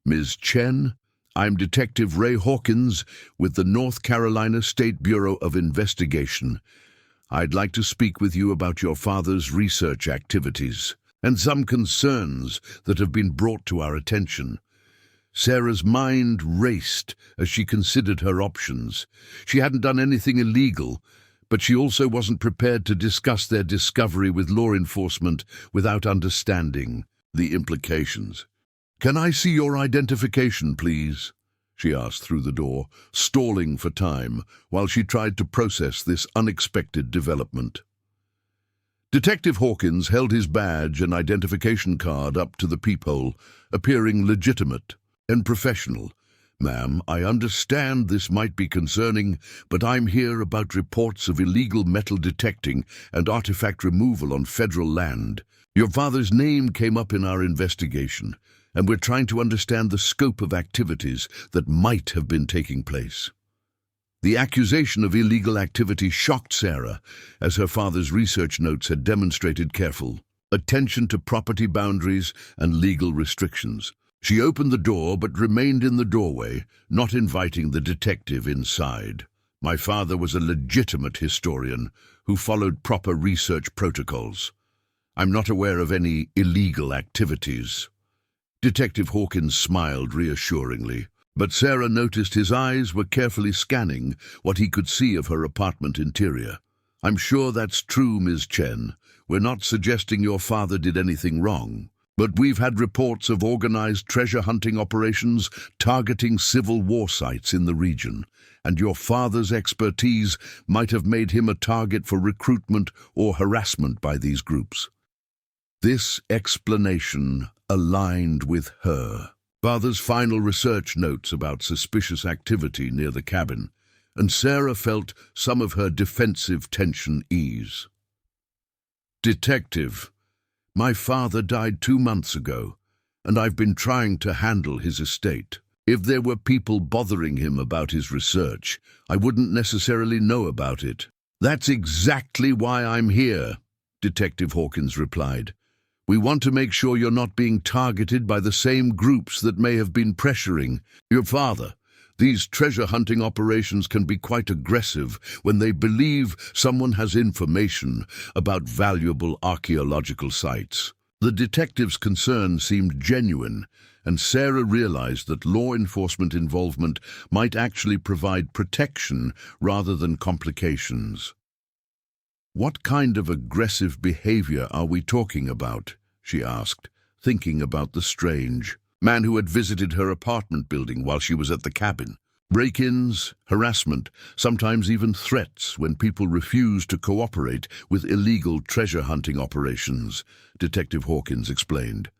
"Ms. Chen, I'm Detective Ray Hawkins with the North Carolina State Bureau of Investigation. I'd like to speak with you about your father's research activities and some concerns that have been brought to our attention." Sarah's mind raced as she considered her options. She hadn't done anything illegal, but she also wasn't prepared to discuss their discovery with law enforcement without understanding the implications. "Can I see your identification, please?" she asked through the door, stalling for time while she tried to process this unexpected development. Detective Hawkins held his badge and identification card up to the peephole, appearing legitimate and professional. "Ma'am, I understand this might be concerning, but I'm here about reports of illegal metal detecting and artifact removal on federal land. Your father's name came up in our investigation, and we're trying to understand the scope of activities that might have been taking place." The accusation of illegal activity shocked Sarah, as her father's research notes had demonstrated careful attention to property boundaries and legal restrictions. She opened the door but remained in the doorway, not inviting the detective inside. "My father was a legitimate historian who followed proper research protocols. I'm not aware of any illegal activities." Detective Hawkins smiled reassuringly, but Sarah noticed his eyes were carefully scanning what he could see of her apartment interior. "I'm sure that's true, Ms. Chen. We're not suggesting your father did anything wrong. But we've had reports of organized treasure hunting operations targeting Civil War sites in the region, and your father's expertise might have made him a target for recruitment or harassment by these groups." This explanation aligned with her father's final research notes about suspicious activity near the cabin, and Sarah felt some of her defensive tension ease. "Detective, my father died 2 months ago, and I've been trying to handle his estate. If there were people bothering him about his research, I wouldn't necessarily know about it." "That's exactly why I'm here," Detective Hawkins replied. "We want to make sure you're not being targeted by the same groups that may have been pressuring your father. These treasure hunting operations can be quite aggressive when they believe someone has information about valuable archaeological sites." The detective's concern seemed genuine, and Sarah realized that law enforcement involvement might actually provide protection rather than complications. "What kind of aggressive behavior are we talking about?" she asked, thinking about the strange man who had visited her apartment building while she was at the cabin. "Break-ins, harassment, sometimes even threats when people refuse to cooperate with illegal treasure hunting operations," Detective Hawkins explained.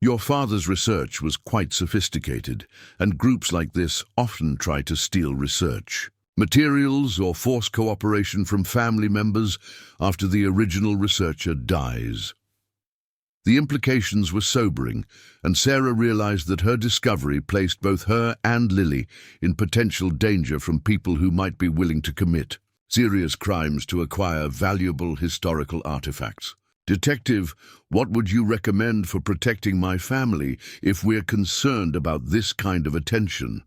"Your father's research was quite sophisticated, and groups like this often try to steal research materials or force cooperation from family members after the original researcher dies." The implications were sobering, and Sarah realized that her discovery placed both her and Lily in potential danger from people who might be willing to commit serious crimes to acquire valuable historical artifacts. "Detective, what would you recommend for protecting my family if we're concerned about this kind of attention?"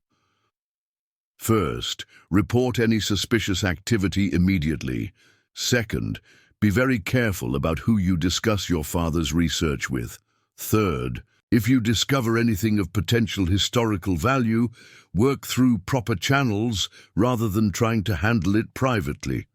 "First, report any suspicious activity immediately. Second, be very careful about who you discuss your father's research with. Third, if you discover anything of potential historical value, work through proper channels rather than trying to handle it privately."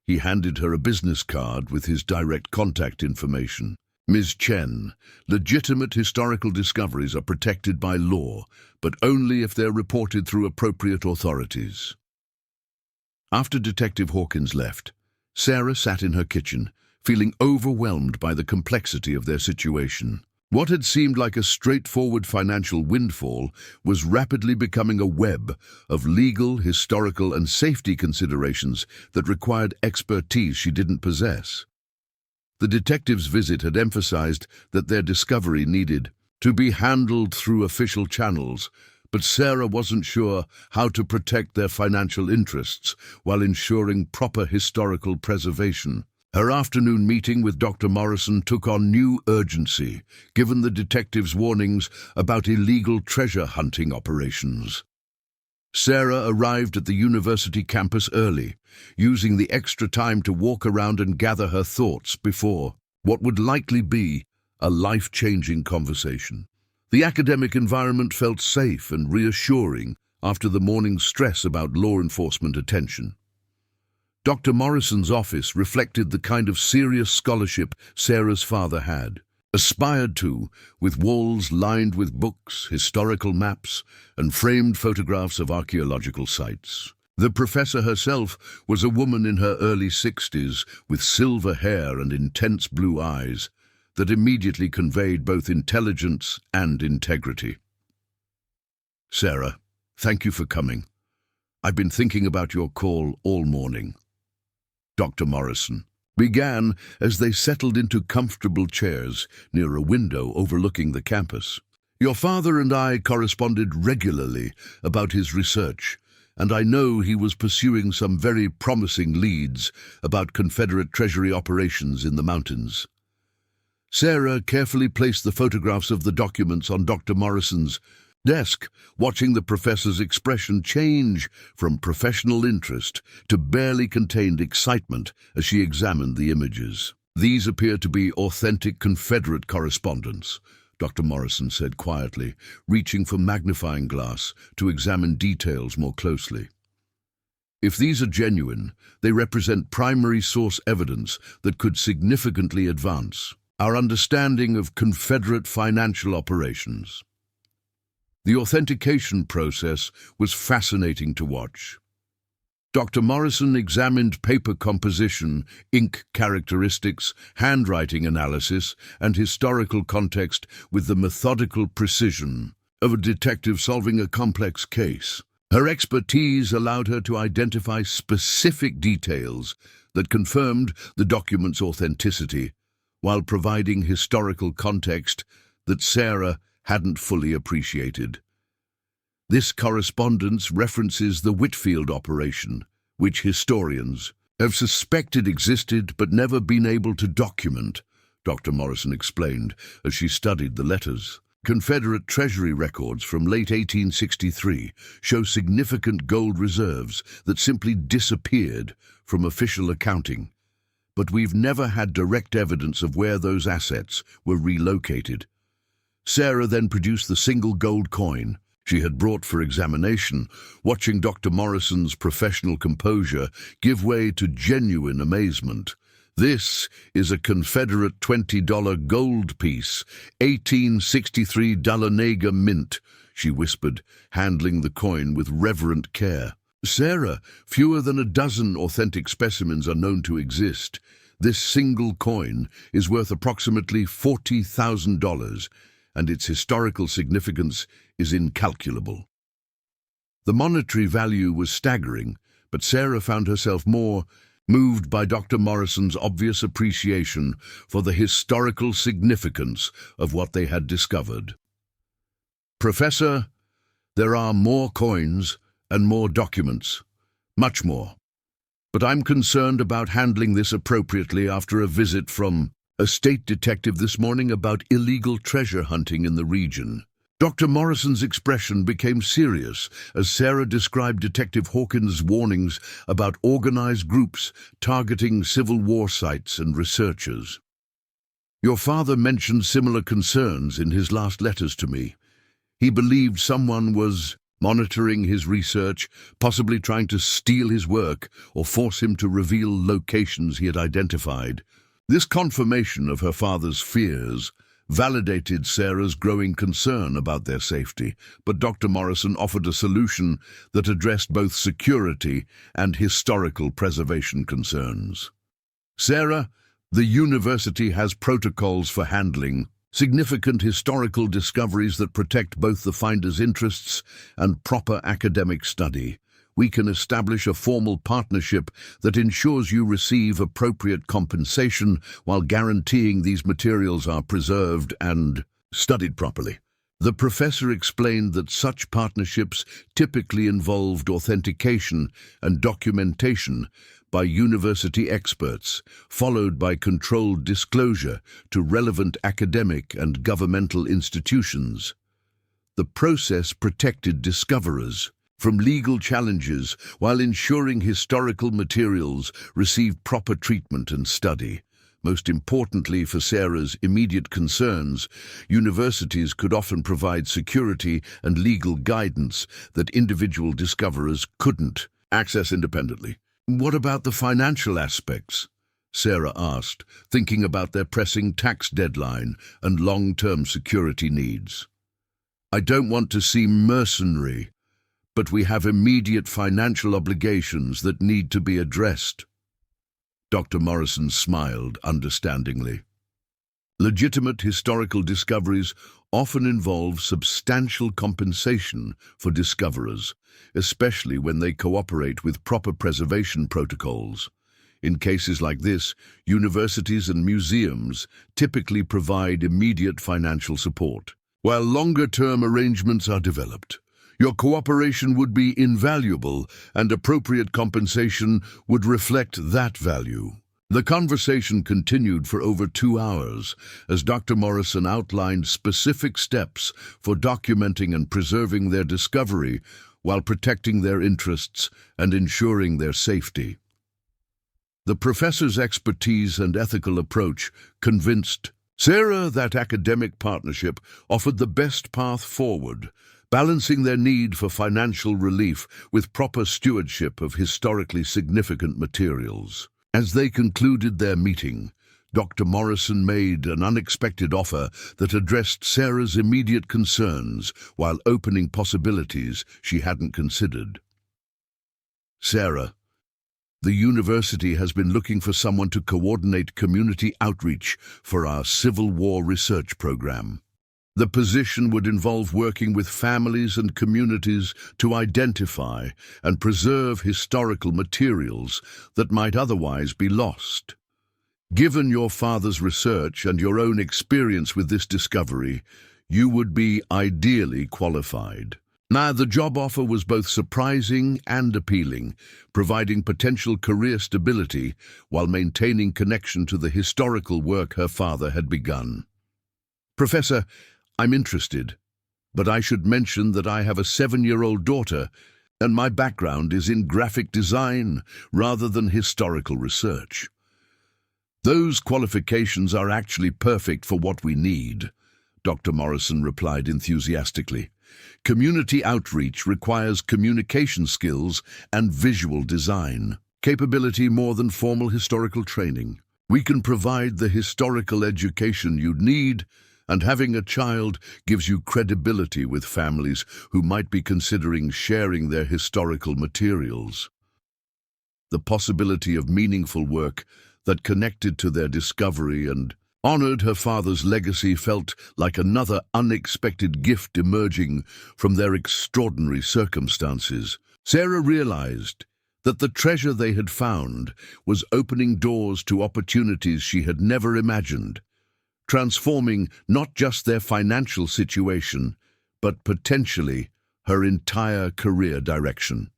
He handed her a business card with his direct contact information. "Ms. Chen, legitimate historical discoveries are protected by law, but only if they're reported through appropriate authorities." After Detective Hawkins left, Sarah sat in her kitchen, feeling overwhelmed by the complexity of their situation. What had seemed like a straightforward financial windfall was rapidly becoming a web of legal, historical, and safety considerations that required expertise she didn't possess. The detective's visit had emphasized that their discovery needed to be handled through official channels, but Sarah wasn't sure how to protect their financial interests while ensuring proper historical preservation. Her afternoon meeting with Dr. Morrison took on new urgency, given the detective's warnings about illegal treasure hunting operations. Sarah arrived at the university campus early, using the extra time to walk around and gather her thoughts before what would likely be a life-changing conversation. The academic environment felt safe and reassuring after the morning's stress about law enforcement attention. Dr. Morrison's office reflected the kind of serious scholarship Sarah's father had aspired to, with walls lined with books, historical maps, and framed photographs of archaeological sites. The professor herself was a woman in her early 60s with silver hair and intense blue eyes that immediately conveyed both intelligence and integrity. "Sarah, thank you for coming. I've been thinking about your call all morning," Dr. Morrison began as they settled into comfortable chairs near a window overlooking the campus. "Your father and I corresponded regularly about his research, and I know he was pursuing some very promising leads about Confederate Treasury operations in the mountains." Sarah carefully placed the photographs of the documents on Dr. Morrison's desk, watching the professor's expression change from professional interest to barely contained excitement as she examined the images. "These appear to be authentic Confederate correspondence," Dr. Morrison said quietly, reaching for magnifying glass to examine details more closely. "If these are genuine, they represent primary source evidence that could significantly advance our understanding of Confederate financial operations." The authentication process was fascinating to watch. Dr. Morrison examined paper composition, ink characteristics, handwriting analysis, and historical context with the methodical precision of a detective solving a complex case. Her expertise allowed her to identify specific details that confirmed the document's authenticity, while providing historical context that Sarah hadn't fully appreciated. This correspondence references the Whitfield operation, which historians have suspected existed but never been able to document, Dr. Morrison explained as she studied the letters. Confederate Treasury records from late 1863 show significant gold reserves that simply disappeared from official accounting, but we've never had direct evidence of where those assets were relocated. Sarah then produced the single gold coin she had brought for examination, watching Dr. Morrison's professional composure give way to genuine amazement. "This is a Confederate $20 gold piece, 1863 Dahlonega mint," she whispered, handling the coin with reverent care. "Sarah, fewer than a dozen authentic specimens are known to exist. This single coin is worth approximately $40,000, and its historical significance is incalculable." The monetary value was staggering, but Sarah found herself more moved by Dr. Morrison's obvious appreciation for the historical significance of what they had discovered. "Professor, there are more coins and more documents, much more. But I'm concerned about handling this appropriately after a visit from a state detective this morning about illegal treasure hunting in the region." Dr. Morrison's expression became serious as Sarah described Detective Hawkins' warnings about organized groups targeting Civil War sites and researchers. "Your father mentioned similar concerns in his last letters to me. He believed someone was monitoring his research, possibly trying to steal his work or force him to reveal locations he had identified." This confirmation of her father's fears validated Sarah's growing concern about their safety, but Dr. Morrison offered a solution that addressed both security and historical preservation concerns. "Sarah, the university has protocols for handling significant historical discoveries that protect both the finder's interests and proper academic study. We can establish a formal partnership that ensures you receive appropriate compensation while guaranteeing these materials are preserved and studied properly." The professor explained that such partnerships typically involved authentication and documentation by university experts, followed by controlled disclosure to relevant academic and governmental institutions. The process protected discoverers from legal challenges while ensuring historical materials received proper treatment and study. Most importantly for Sarah's immediate concerns, universities could often provide security and legal guidance that individual discoverers couldn't access independently. "What about the financial aspects?" Sarah asked, thinking about their pressing tax deadline and long-term security needs. "I don't want to seem mercenary, but we have immediate financial obligations that need to be addressed." Dr. Morrison smiled understandingly. Legitimate historical discoveries often involve substantial compensation for discoverers, especially when they cooperate with proper preservation protocols. In cases like this, universities and museums typically provide immediate financial support, while longer-term arrangements are developed. Your cooperation would be invaluable, and appropriate compensation would reflect that value. The conversation continued for over 2 hours as Dr. Morrison outlined specific steps for documenting and preserving their discovery while protecting their interests and ensuring their safety. The professor's expertise and ethical approach convinced Sarah that academic partnership offered the best path forward, balancing their need for financial relief with proper stewardship of historically significant materials. As they concluded their meeting, Dr. Morrison made an unexpected offer that addressed Sarah's immediate concerns while opening possibilities she hadn't considered. "Sarah, the university has been looking for someone to coordinate community outreach for our Civil War research program. The position would involve working with families and communities to identify and preserve historical materials that might otherwise be lost. Given your father's research and your own experience with this discovery, you would be ideally qualified." Now, the job offer was both surprising and appealing, providing potential career stability while maintaining connection to the historical work her father had begun. "Professor, I'm interested, but I should mention that I have a 7-year-old daughter, and my background is in graphic design rather than historical research. Those qualifications are actually perfect for what we need," Dr. Morrison replied enthusiastically. "Community outreach requires communication skills and visual design, capability more than formal historical training. We can provide the historical education you need, and having a child gives you credibility with families who might be considering sharing their historical materials." The possibility of meaningful work that connected to their discovery and honored her father's legacy felt like another unexpected gift emerging from their extraordinary circumstances. Sarah realized that the treasure they had found was opening doors to opportunities she had never imagined, transforming not just their financial situation, but potentially her entire career direction.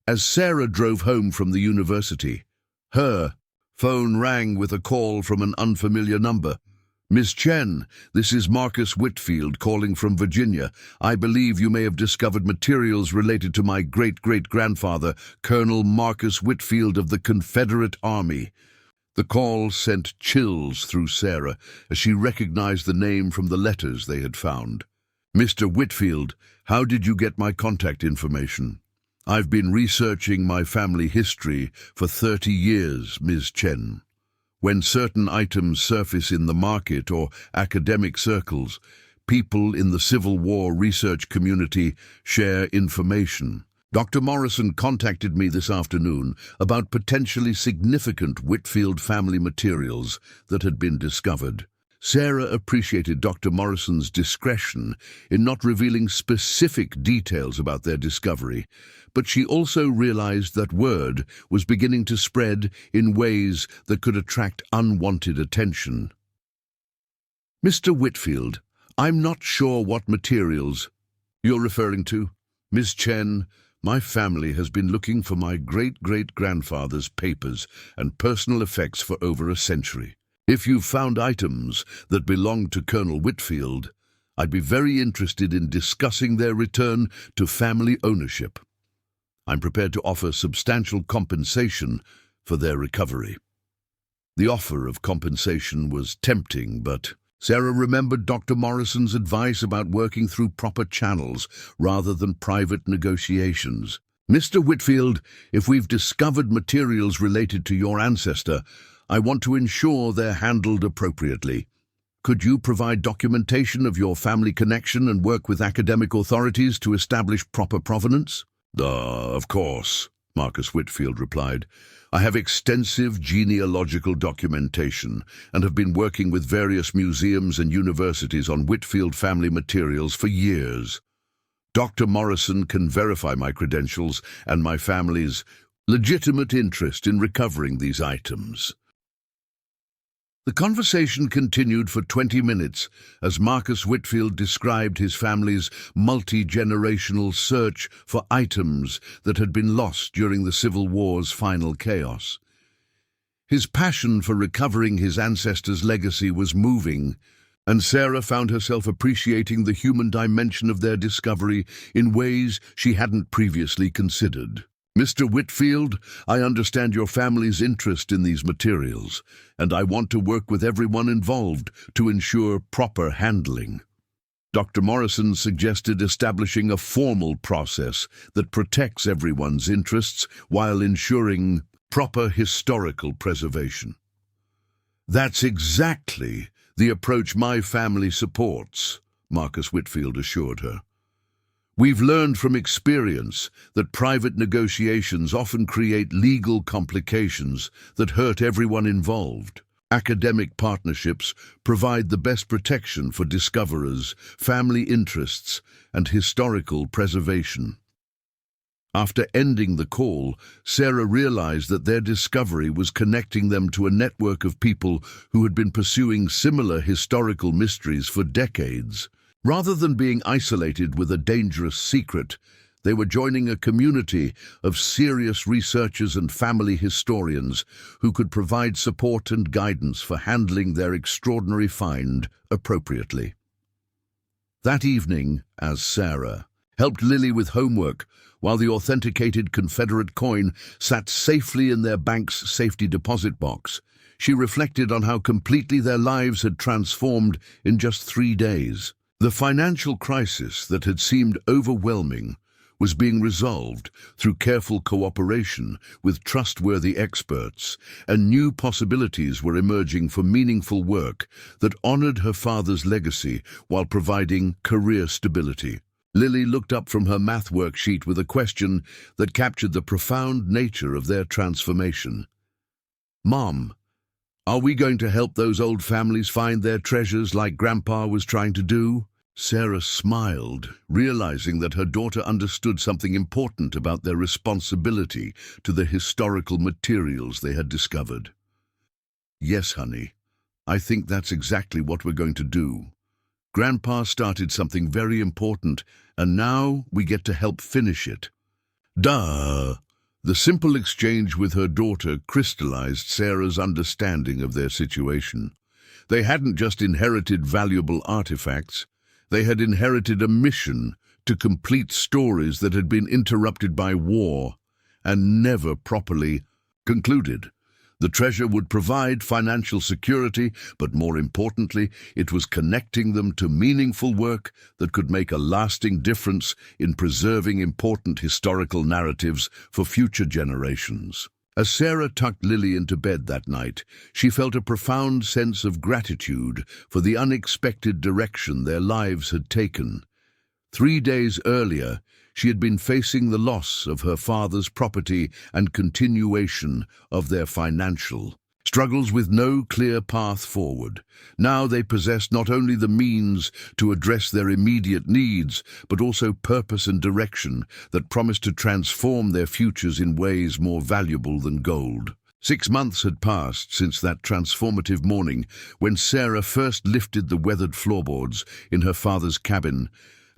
As Sarah drove home from the university, her phone rang with a call from an unfamiliar number. "Miss Chen, this is Marcus Whitfield calling from Virginia. I believe you may have discovered materials related to my great-great-grandfather, Colonel Marcus Whitfield of the Confederate Army." The call sent chills through Sarah as she recognized the name from the letters they had found. "Mr. Whitfield, how did you get my contact information?" "I've been researching my family history for 30 years, Ms. Chen. When certain items surface in the market or academic circles, people in the Civil War research community share information. Dr. Morrison contacted me this afternoon about potentially significant Whitfield family materials that had been discovered." Sarah appreciated Dr. Morrison's discretion in not revealing specific details about their discovery, but she also realized that word was beginning to spread in ways that could attract unwanted attention. "Mr. Whitfield, I'm not sure what materials you're referring to. Ms. Chen, my family has been looking for my great-great-grandfather's papers and personal effects for over a century. If you've found items that belong to Colonel Whitfield, I'd be very interested in discussing their return to family ownership. I'm prepared to offer substantial compensation for their recovery." The offer of compensation was tempting, but Sarah remembered Dr. Morrison's advice about working through proper channels rather than private negotiations. "Mr. Whitfield, if we've discovered materials related to your ancestor, I want to ensure they're handled appropriately. could you provide documentation of your family connection and work with academic authorities to establish proper provenance? Of course, Marcus Whitfield replied. I have extensive genealogical documentation and have been working with various museums and universities on Whitfield family materials for years. Dr. Morrison can verify my credentials and my family's legitimate interest in recovering these items. The conversation continued for 20 minutes as Marcus Whitfield described his family's multi-generational search for items that had been lost during the Civil War's final chaos. His passion for recovering his ancestors' legacy was moving, and Sarah found herself appreciating the human dimension of their discovery in ways she hadn't previously considered. Mr. Whitfield, I understand your family's interest in these materials, and I want to work with everyone involved to ensure proper handling. Dr. Morrison suggested establishing a formal process that protects everyone's interests while ensuring proper historical preservation. That's exactly the approach my family supports, Marcus Whitfield assured her. We've learned from experience that private negotiations often create legal complications that hurt everyone involved. Academic partnerships provide the best protection for discoverers, family interests, and historical preservation. After ending the call, Sarah realized that their discovery was connecting them to a network of people who had been pursuing similar historical mysteries for decades. Rather than being isolated with a dangerous secret, they were joining a community of serious researchers and family historians who could provide support and guidance for handling their extraordinary find appropriately. That evening, as Sarah helped Lily with homework while the authenticated Confederate coin sat safely in their bank's safety deposit box, she reflected on how completely their lives had transformed in just 3 days. The financial crisis that had seemed overwhelming was being resolved through careful cooperation with trustworthy experts, and new possibilities were emerging for meaningful work that honored her father's legacy while providing career stability. Lily looked up from her math worksheet with a question that captured the profound nature of their transformation. Mom, are we going to help those old families find their treasures like Grandpa was trying to do? Sarah smiled, realizing that her daughter understood something important about their responsibility to the historical materials they had discovered. Yes, honey, I think that's exactly what we're going to do. Grandpa started something very important, and now we get to help finish it. Duh! The simple exchange with her daughter crystallized Sarah's understanding of their situation. They hadn't just inherited valuable artifacts, they had inherited a mission to complete stories that had been interrupted by war and never properly concluded. The treasure would provide financial security, but more importantly, it was connecting them to meaningful work that could make a lasting difference in preserving important historical narratives for future generations. As Sarah tucked Lily into bed that night, she felt a profound sense of gratitude for the unexpected direction their lives had taken. 3 days earlier, she had been facing the loss of her father's property and continuation of their financial struggles with no clear path forward. Now they possessed not only the means to address their immediate needs, but also purpose and direction that promised to transform their futures in ways more valuable than gold. 6 months had passed since that transformative morning when Sarah first lifted the weathered floorboards in her father's cabin,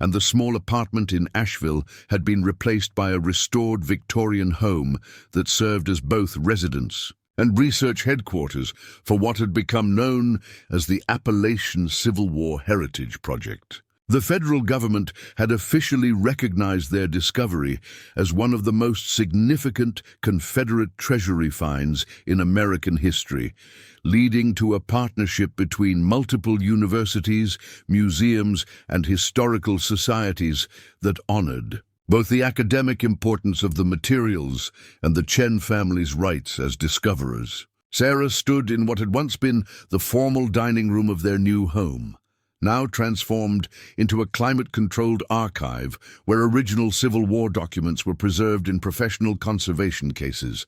and the small apartment in Asheville had been replaced by a restored Victorian home that served as both residence and research headquarters for what had become known as the Appalachian Civil War Heritage Project. The federal government had officially recognized their discovery as one of the most significant Confederate treasury finds in American history, leading to a partnership between multiple universities, museums, and historical societies that honored both the academic importance of the materials and the Chen family's rights as discoverers. Sarah stood in what had once been the formal dining room of their new home, now transformed into a climate-controlled archive where original Civil War documents were preserved in professional conservation cases.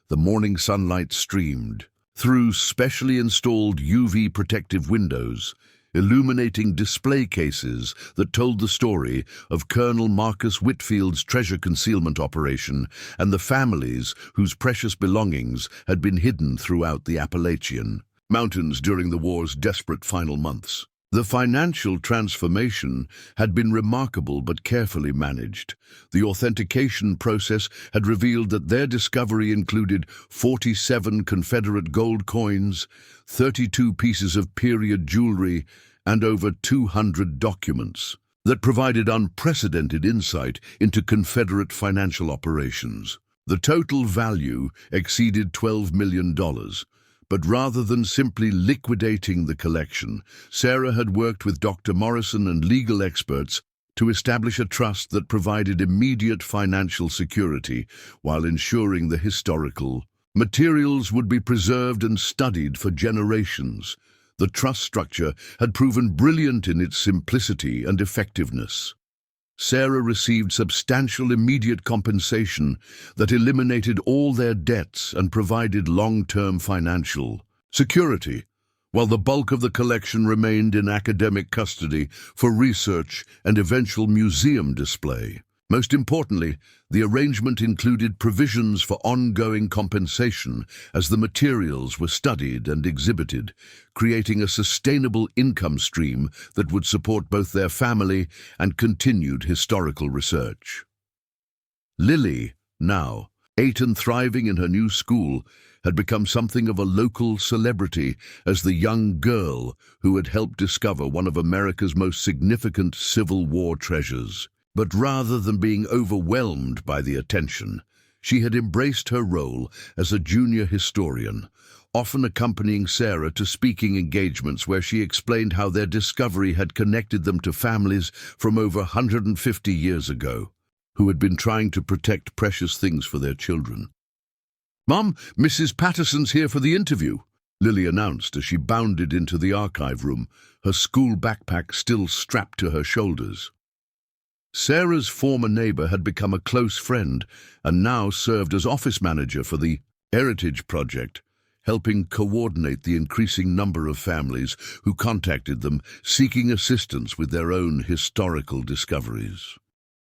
The morning sunlight streamed through specially installed UV protective windows, illuminating display cases that told the story of Colonel Marcus Whitfield's treasure concealment operation and the families whose precious belongings had been hidden throughout the Appalachian mountains during the war's desperate final months. The financial transformation had been remarkable but carefully managed. The authentication process had revealed that their discovery included 47 Confederate gold coins, 32 pieces of period jewelry, and over 200 documents that provided unprecedented insight into Confederate financial operations. The total value exceeded $12 million. But rather than simply liquidating the collection, Sarah had worked with Dr. Morrison and legal experts to establish a trust that provided immediate financial security while ensuring the historical materials would be preserved and studied for generations. The trust structure had proven brilliant in its simplicity and effectiveness. Sarah received substantial immediate compensation that eliminated all their debts and provided long-term financial security, while the bulk of the collection remained in academic custody for research and eventual museum display. Most importantly, the arrangement included provisions for ongoing compensation as the materials were studied and exhibited, creating a sustainable income stream that would support both their family and continued historical research. Lily, now 8 and thriving in her new school, had become something of a local celebrity as the young girl who had helped discover one of America's most significant Civil War treasures. But rather than being overwhelmed by the attention, she had embraced her role as a junior historian, often accompanying Sarah to speaking engagements where she explained how their discovery had connected them to families from over 150 years ago, who had been trying to protect precious things for their children. "Mom, Mrs. Patterson's here for the interview," Lily announced as she bounded into the archive room, her school backpack still strapped to her shoulders. Sarah's former neighbor had become a close friend and now served as office manager for the Heritage Project, helping coordinate the increasing number of families who contacted them seeking assistance with their own historical discoveries.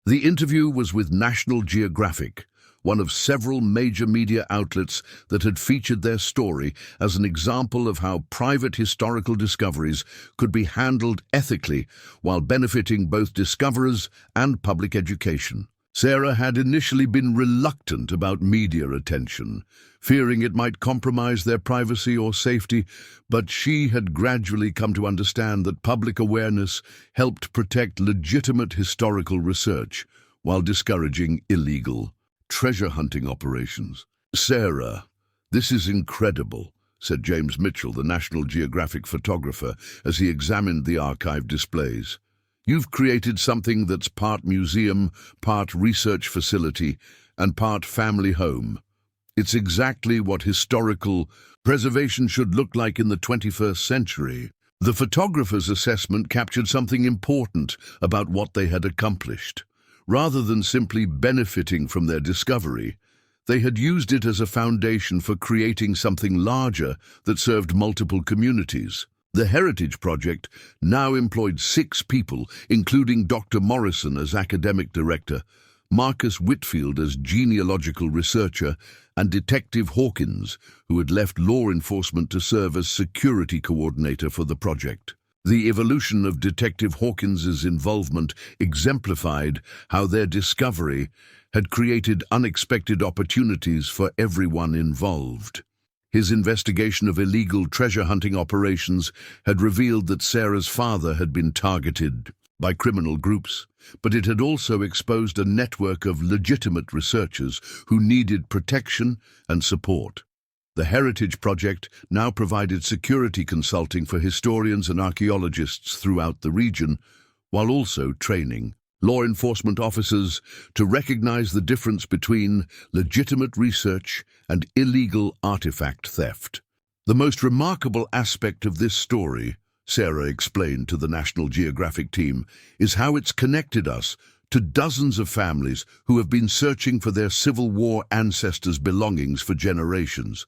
The interview was with National Geographic, one of several major media outlets that had featured their story as an example of how private historical discoveries could be handled ethically while benefiting both discoverers and public education. Sarah had initially been reluctant about media attention, fearing it might compromise their privacy or safety, but she had gradually come to understand that public awareness helped protect legitimate historical research while discouraging illegal treasure hunting operations. "Sarah, this is incredible," said James Mitchell, the National Geographic photographer, as he examined the archive displays. "You've created something that's part museum, part research facility, and part family home. It's exactly what historical preservation should look like in the 21st century." The photographer's assessment captured something important about what they had accomplished. Rather than simply benefiting from their discovery, they had used it as a foundation for creating something larger that served multiple communities. The Heritage Project now employed 6 people, including Dr. Morrison as academic director, Marcus Whitfield as genealogical researcher, and Detective Hawkins, who had left law enforcement to serve as security coordinator for the project. The evolution of Detective Hawkins's involvement exemplified how their discovery had created unexpected opportunities for everyone involved. His investigation of illegal treasure hunting operations had revealed that Sarah's father had been targeted by criminal groups, but it had also exposed a network of legitimate researchers who needed protection and support. The Heritage Project now provided security consulting for historians and archaeologists throughout the region, while also training law enforcement officers to recognize the difference between legitimate research and illegal artifact theft. The most remarkable aspect of this story, Sarah explained to the National Geographic team, is how it's connected us to dozens of families who have been searching for their Civil War ancestors' belongings for generations.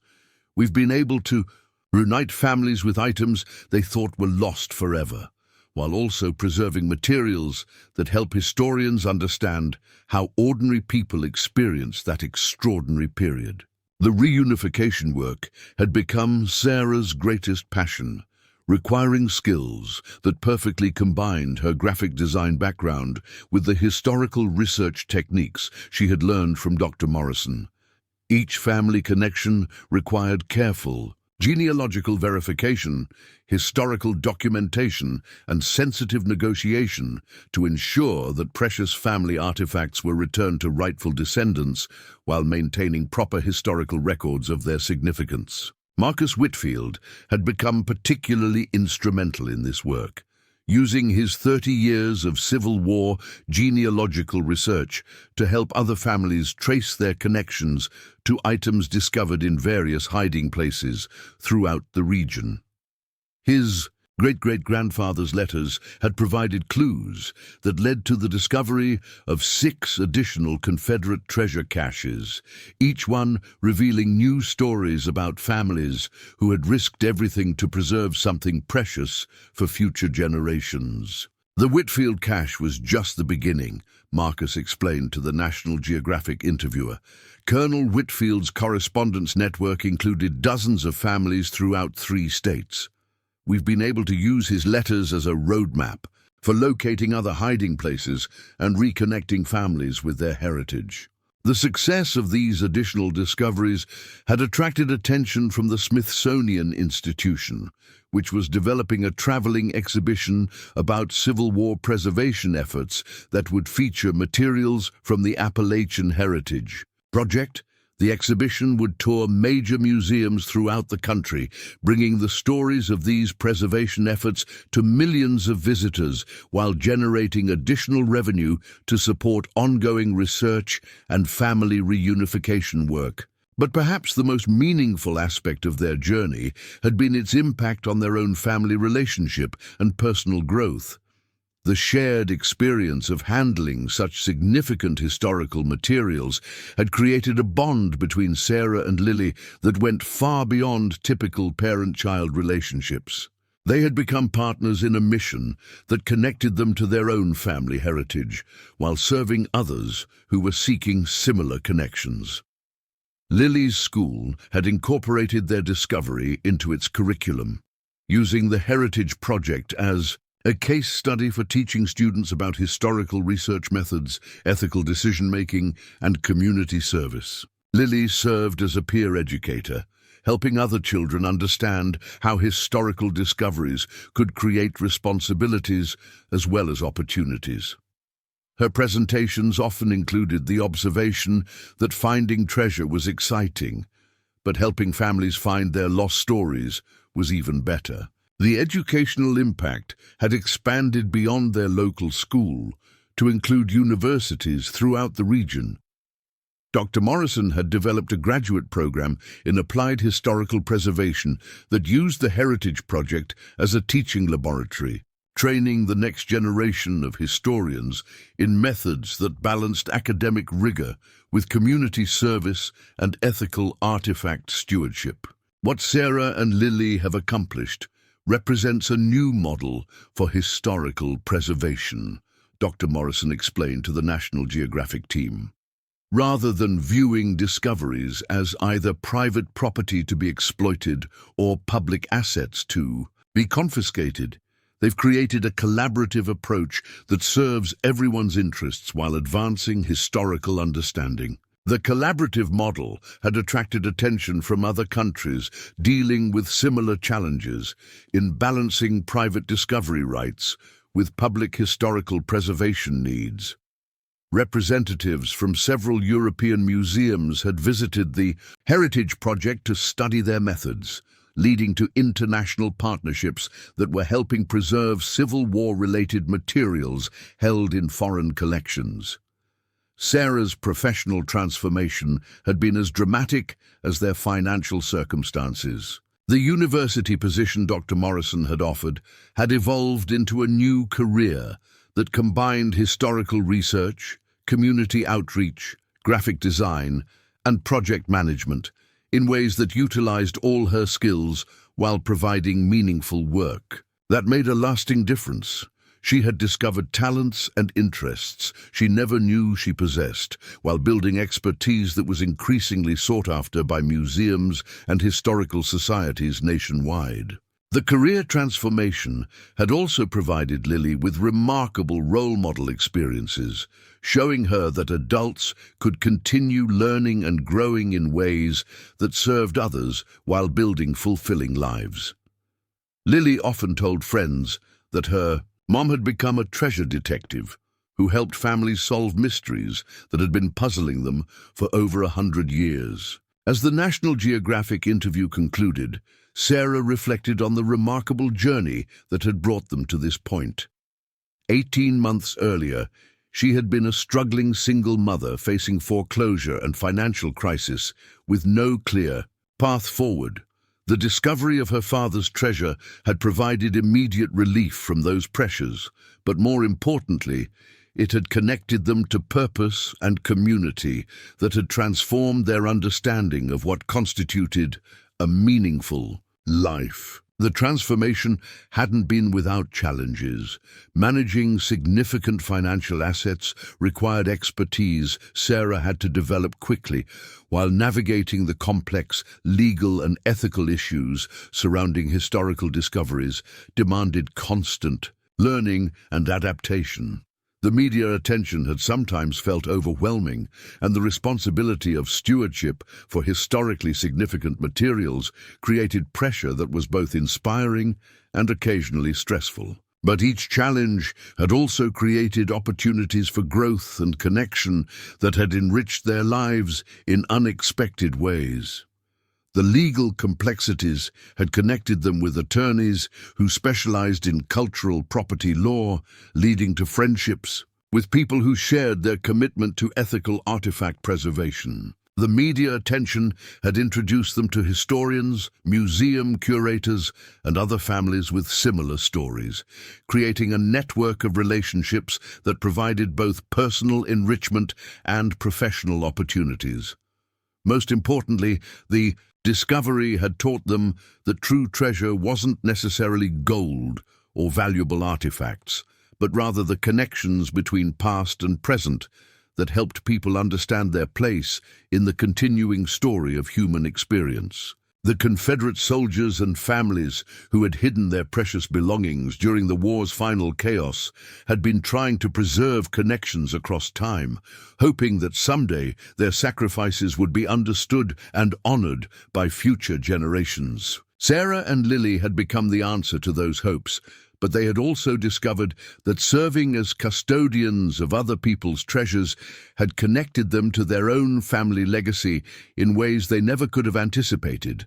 We've been able to reunite families with items they thought were lost forever, while also preserving materials that help historians understand how ordinary people experienced that extraordinary period. The reunification work had become Sarah's greatest passion, requiring skills that perfectly combined her graphic design background with the historical research techniques she had learned from Dr. Morrison. Each family connection required careful genealogical verification, historical documentation, and sensitive negotiation to ensure that precious family artifacts were returned to rightful descendants while maintaining proper historical records of their significance. Marcus Whitfield had become particularly instrumental in this work, using his 30 years of Civil War genealogical research to help other families trace their connections to items discovered in various hiding places throughout the region. His great-great-grandfather's letters had provided clues that led to the discovery of 6 additional Confederate treasure caches, each one revealing new stories about families who had risked everything to preserve something precious for future generations. The Whitfield cache was just the beginning, Marcus explained to the National Geographic interviewer. Colonel Whitfield's correspondence network included dozens of families throughout 3 states. We've been able to use his letters as a roadmap for locating other hiding places and reconnecting families with their heritage. The success of these additional discoveries had attracted attention from the Smithsonian Institution, which was developing a traveling exhibition about Civil War preservation efforts that would feature materials from the Appalachian Heritage Project. The exhibition would tour major museums throughout the country, bringing the stories of these preservation efforts to millions of visitors while generating additional revenue to support ongoing research and family reunification work. But perhaps the most meaningful aspect of their journey had been its impact on their own family relationship and personal growth. The shared experience of handling such significant historical materials had created a bond between Sarah and Lily that went far beyond typical parent-child relationships. They had become partners in a mission that connected them to their own family heritage, while serving others who were seeking similar connections. Lily's school had incorporated their discovery into its curriculum, using the Heritage Project as a case study for teaching students about historical research methods, ethical decision-making, and community service. Lily served as a peer educator, helping other children understand how historical discoveries could create responsibilities as well as opportunities. Her presentations often included the observation that finding treasure was exciting, but helping families find their lost stories was even better. The educational impact had expanded beyond their local school to include universities throughout the region. Dr. Morrison had developed a graduate program in applied historical preservation that used the Heritage Project as a teaching laboratory, training the next generation of historians in methods that balanced academic rigor with community service and ethical artifact stewardship. What Sarah and Lily have accomplished represents a new model for historical preservation, Dr. Morrison explained to the National Geographic team. Rather than viewing discoveries as either private property to be exploited or public assets to be confiscated, they've created a collaborative approach that serves everyone's interests while advancing historical understanding. The collaborative model had attracted attention from other countries dealing with similar challenges in balancing private discovery rights with public historical preservation needs. Representatives from several European museums had visited the Heritage Project to study their methods, leading to international partnerships that were helping preserve Civil War-related materials held in foreign collections. Sarah's professional transformation had been as dramatic as their financial circumstances. The university position Dr. Morrison had offered had evolved into a new career that combined historical research, community outreach, graphic design, and project management in ways that utilized all her skills while providing meaningful work. That made a lasting difference. She had discovered talents and interests she never knew she possessed, while building expertise that was increasingly sought after by museums and historical societies nationwide. The career transformation had also provided Lily with remarkable role model experiences, showing her that adults could continue learning and growing in ways that served others while building fulfilling lives. Lily often told friends that her mom had become a treasure detective who helped families solve mysteries that had been puzzling them for over 100 years. As the National Geographic interview concluded, Sarah reflected on the remarkable journey that had brought them to this point. 18 months earlier, she had been a struggling single mother facing foreclosure and financial crisis with no clear path forward. The discovery of her father's treasure had provided immediate relief from those pressures, but more importantly, it had connected them to purpose and community that had transformed their understanding of what constituted a meaningful life. The transformation hadn't been without challenges. Managing significant financial assets required expertise Sarah had to develop quickly, while navigating the complex legal and ethical issues surrounding historical discoveries demanded constant learning and adaptation. The media attention had sometimes felt overwhelming, and the responsibility of stewardship for historically significant materials created pressure that was both inspiring and occasionally stressful. But each challenge had also created opportunities for growth and connection that had enriched their lives in unexpected ways. The legal complexities had connected them with attorneys who specialized in cultural property law, leading to friendships with people who shared their commitment to ethical artifact preservation. The media attention had introduced them to historians, museum curators, and other families with similar stories, creating a network of relationships that provided both personal enrichment and professional opportunities. Most importantly, the discovery had taught them that true treasure wasn't necessarily gold or valuable artifacts, but rather the connections between past and present that helped people understand their place in the continuing story of human experience. The Confederate soldiers and families who had hidden their precious belongings during the war's final chaos had been trying to preserve connections across time, hoping that someday their sacrifices would be understood and honored by future generations. Sarah and Lily had become the answer to those hopes, but they had also discovered that serving as custodians of other people's treasures had connected them to their own family legacy in ways they never could have anticipated.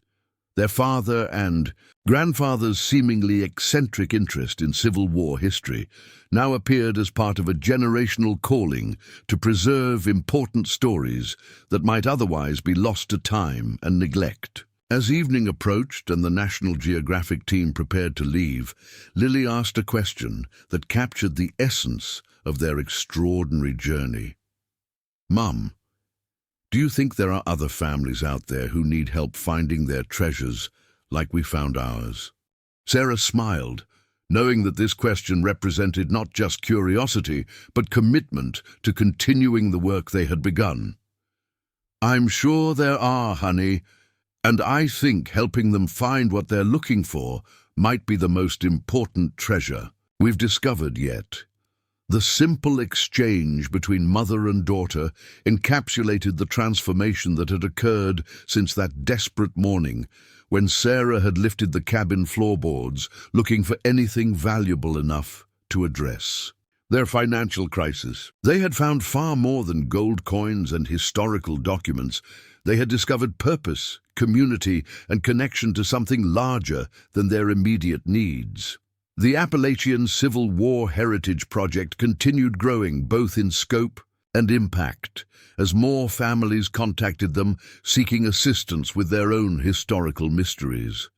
Their father and grandfather's seemingly eccentric interest in Civil War history now appeared as part of a generational calling to preserve important stories that might otherwise be lost to time and neglect. As evening approached and the National Geographic team prepared to leave, Lily asked a question that captured the essence of their extraordinary journey. "Mum, do you think there are other families out there who need help finding their treasures like we found ours?" Sarah smiled, knowing that this question represented not just curiosity, but commitment to continuing the work they had begun. "I'm sure there are, honey. And I think helping them find what they're looking for might be the most important treasure we've discovered yet." The simple exchange between mother and daughter encapsulated the transformation that had occurred since that desperate morning when Sarah had lifted the cabin floorboards looking for anything valuable enough to address their financial crisis. They had found far more than gold coins and historical documents. They had discovered purpose, community, and connection to something larger than their immediate needs. The Appalachian Civil War Heritage Project continued growing both in scope and impact as more families contacted them seeking assistance with their own historical mysteries.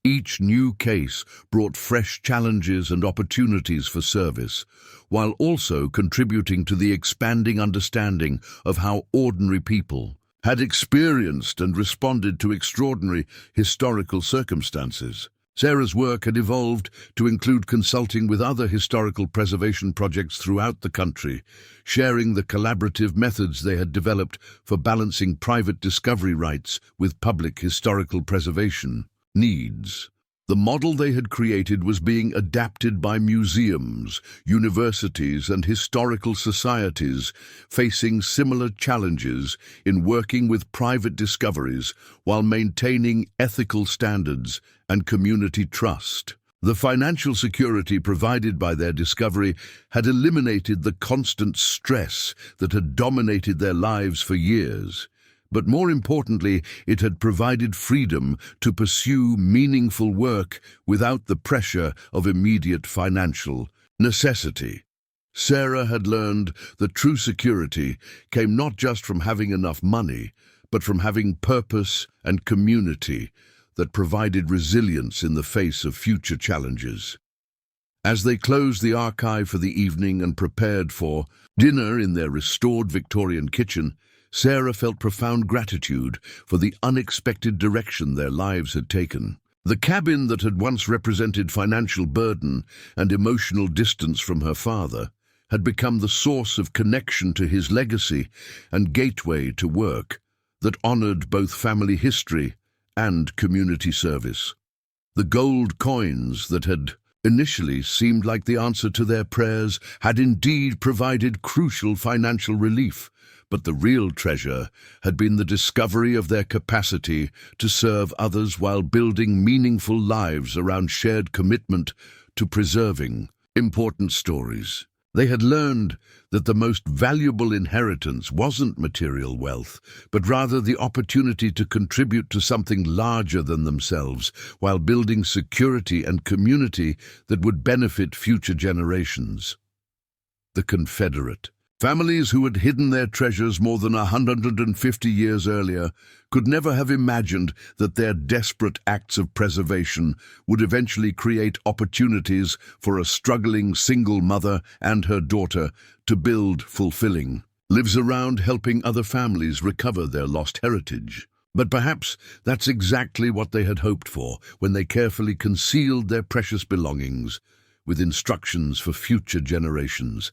Each new case brought fresh challenges and opportunities for service, while also contributing to the expanding understanding of how ordinary people had experienced and responded to extraordinary historical circumstances. Sarah's work had evolved to include consulting with other historical preservation projects throughout the country, sharing the collaborative methods they had developed for balancing private discovery rights with public historical preservation needs. The model they had created was being adapted by museums, universities, and historical societies facing similar challenges in working with private discoveries while maintaining ethical standards and community trust. The financial security provided by their discovery had eliminated the constant stress that had dominated their lives for years. But more importantly, it had provided freedom to pursue meaningful work without the pressure of immediate financial necessity. Sarah had learned that true security came not just from having enough money, but from having purpose and community that provided resilience in the face of future challenges. As they closed the archive for the evening and prepared for dinner in their restored Victorian kitchen, Sarah felt profound gratitude for the unexpected direction their lives had taken. The cabin that had once represented financial burden and emotional distance from her father had become the source of connection to his legacy and gateway to work that honored both family history and community service. The gold coins that had initially seemed like the answer to their prayers had indeed provided crucial financial relief, but the real treasure had been the discovery of their capacity to serve others while building meaningful lives around shared commitment to preserving important stories. They had learned that the most valuable inheritance wasn't material wealth, but rather the opportunity to contribute to something larger than themselves while building security and community that would benefit future generations. The Confederate. Families who had hidden their treasures more than 150 years earlier could never have imagined that their desperate acts of preservation would eventually create opportunities for a struggling single mother and her daughter to build fulfilling lives around helping other families recover their lost heritage. But perhaps that's exactly what they had hoped for when they carefully concealed their precious belongings with instructions for future generations.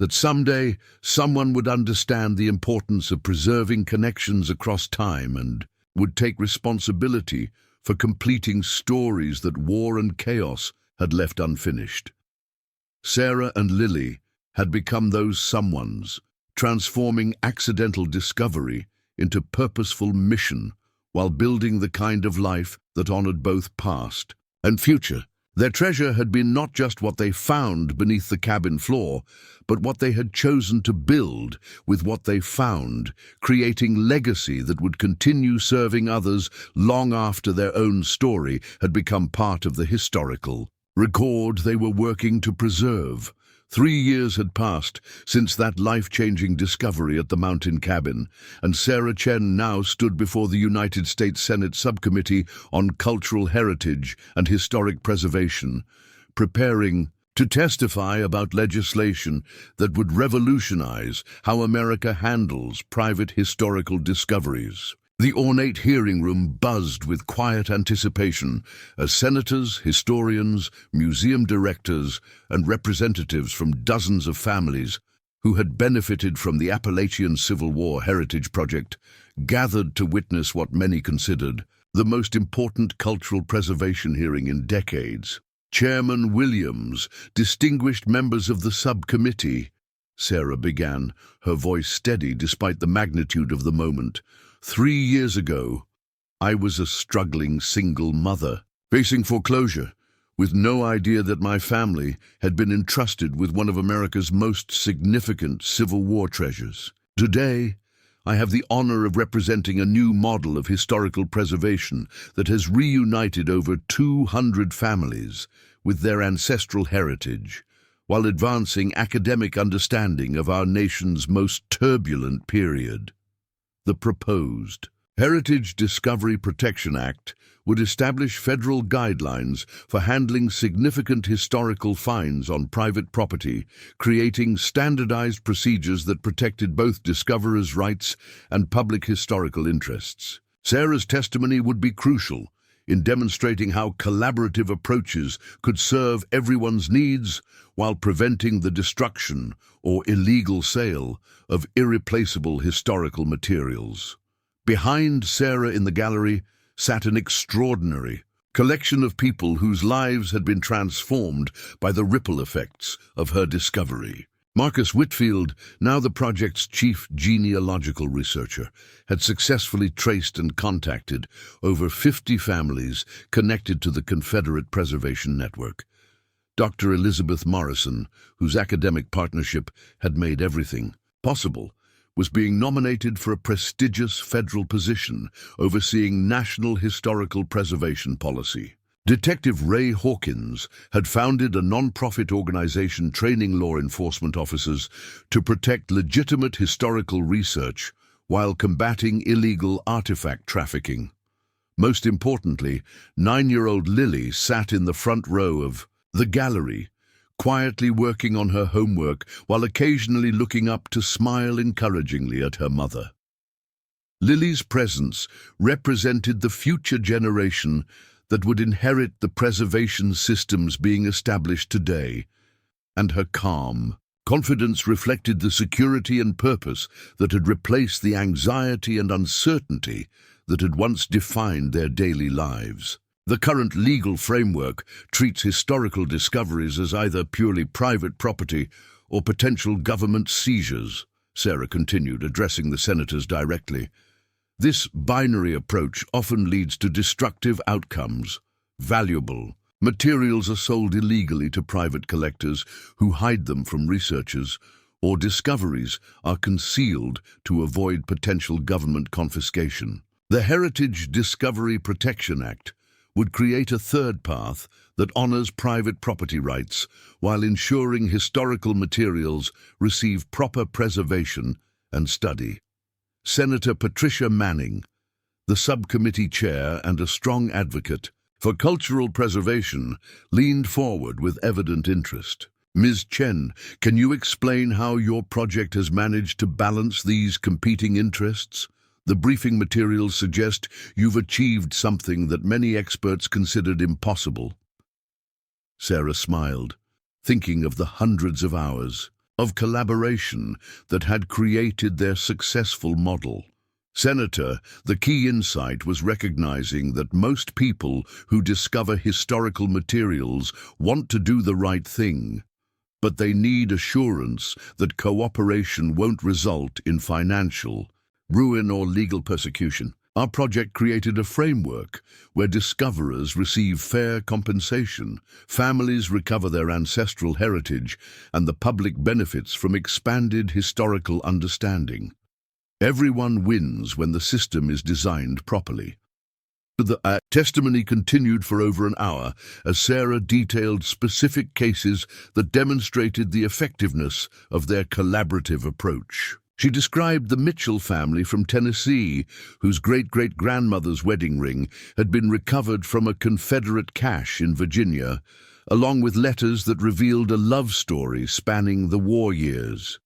That someday someone would understand the importance of preserving connections across time and would take responsibility for completing stories that war and chaos had left unfinished. Sarah and Lily had become those someones, transforming accidental discovery into purposeful mission while building the kind of life that honored both past and future. Their treasure had been not just what they found beneath the cabin floor, but what they had chosen to build with what they found, creating legacy that would continue serving others long after their own story had become part of the historical record they were working to preserve. 3 years had passed since that life-changing discovery at the mountain cabin, and Sarah Chen now stood before the United States Senate Subcommittee on Cultural Heritage and Historic Preservation, preparing to testify about legislation that would revolutionize how America handles private historical discoveries. The ornate hearing room buzzed with quiet anticipation as senators, historians, museum directors, and representatives from dozens of families who had benefited from the Appalachian Civil War Heritage Project gathered to witness what many considered the most important cultural preservation hearing in decades. Chairman Williams, distinguished members of the subcommittee, Sarah began, her voice steady despite the magnitude of the moment. 3 years ago, I was a struggling single mother, facing foreclosure, with no idea that my family had been entrusted with one of America's most significant Civil War treasures. Today, I have the honor of representing a new model of historical preservation that has reunited over 200 families with their ancestral heritage, while advancing academic understanding of our nation's most turbulent period. The proposed Heritage Discovery Protection Act would establish federal guidelines for handling significant historical finds on private property, creating standardized procedures that protected both discoverers' rights and public historical interests. Sarah's testimony would be crucial in demonstrating how collaborative approaches could serve everyone's needs while preventing the destruction or illegal sale of irreplaceable historical materials. Behind Sarah in the gallery sat an extraordinary collection of people whose lives had been transformed by the ripple effects of her discovery. Marcus Whitfield, now the project's chief genealogical researcher, had successfully traced and contacted over 50 families connected to the Confederate Preservation Network. Dr. Elizabeth Morrison, whose academic partnership had made everything possible, was being nominated for a prestigious federal position overseeing national historical preservation policy. Detective Ray Hawkins had founded a non-profit organization training law enforcement officers to protect legitimate historical research while combating illegal artifact trafficking. Most importantly, 9-year-old Lily sat in the front row of the gallery, quietly working on her homework while occasionally looking up to smile encouragingly at her mother. Lily's presence represented the future generation that would inherit the preservation systems being established today, and her calm confidence reflected the security and purpose that had replaced the anxiety and uncertainty that had once defined their daily lives. The current legal framework treats historical discoveries as either purely private property or potential government seizures, Sarah continued, addressing the senators directly. This binary approach often leads to destructive outcomes. Valuable materials are sold illegally to private collectors who hide them from researchers, or discoveries are concealed to avoid potential government confiscation. The Heritage Discovery Protection Act would create a third path that honors private property rights while ensuring historical materials receive proper preservation and study. Senator Patricia Manning, the subcommittee chair and a strong advocate for cultural preservation, leaned forward with evident interest. Ms. Chen, can you explain how your project has managed to balance these competing interests? The briefing materials suggest you've achieved something that many experts considered impossible. Sarah smiled, thinking of the hundreds of hours of collaboration that had created their successful model. Senator, the key insight was recognizing that most people who discover historical materials want to do the right thing, but they need assurance that cooperation won't result in financial ruin or legal persecution. Our project created a framework where discoverers receive fair compensation, families recover their ancestral heritage, and the public benefits from expanded historical understanding. Everyone wins when the system is designed properly. The testimony continued for over an hour as Sarah detailed specific cases that demonstrated the effectiveness of their collaborative approach. She described the Mitchell family from Tennessee, whose great-great-grandmother's wedding ring had been recovered from a Confederate cache in Virginia, along with letters that revealed a love story spanning the war years.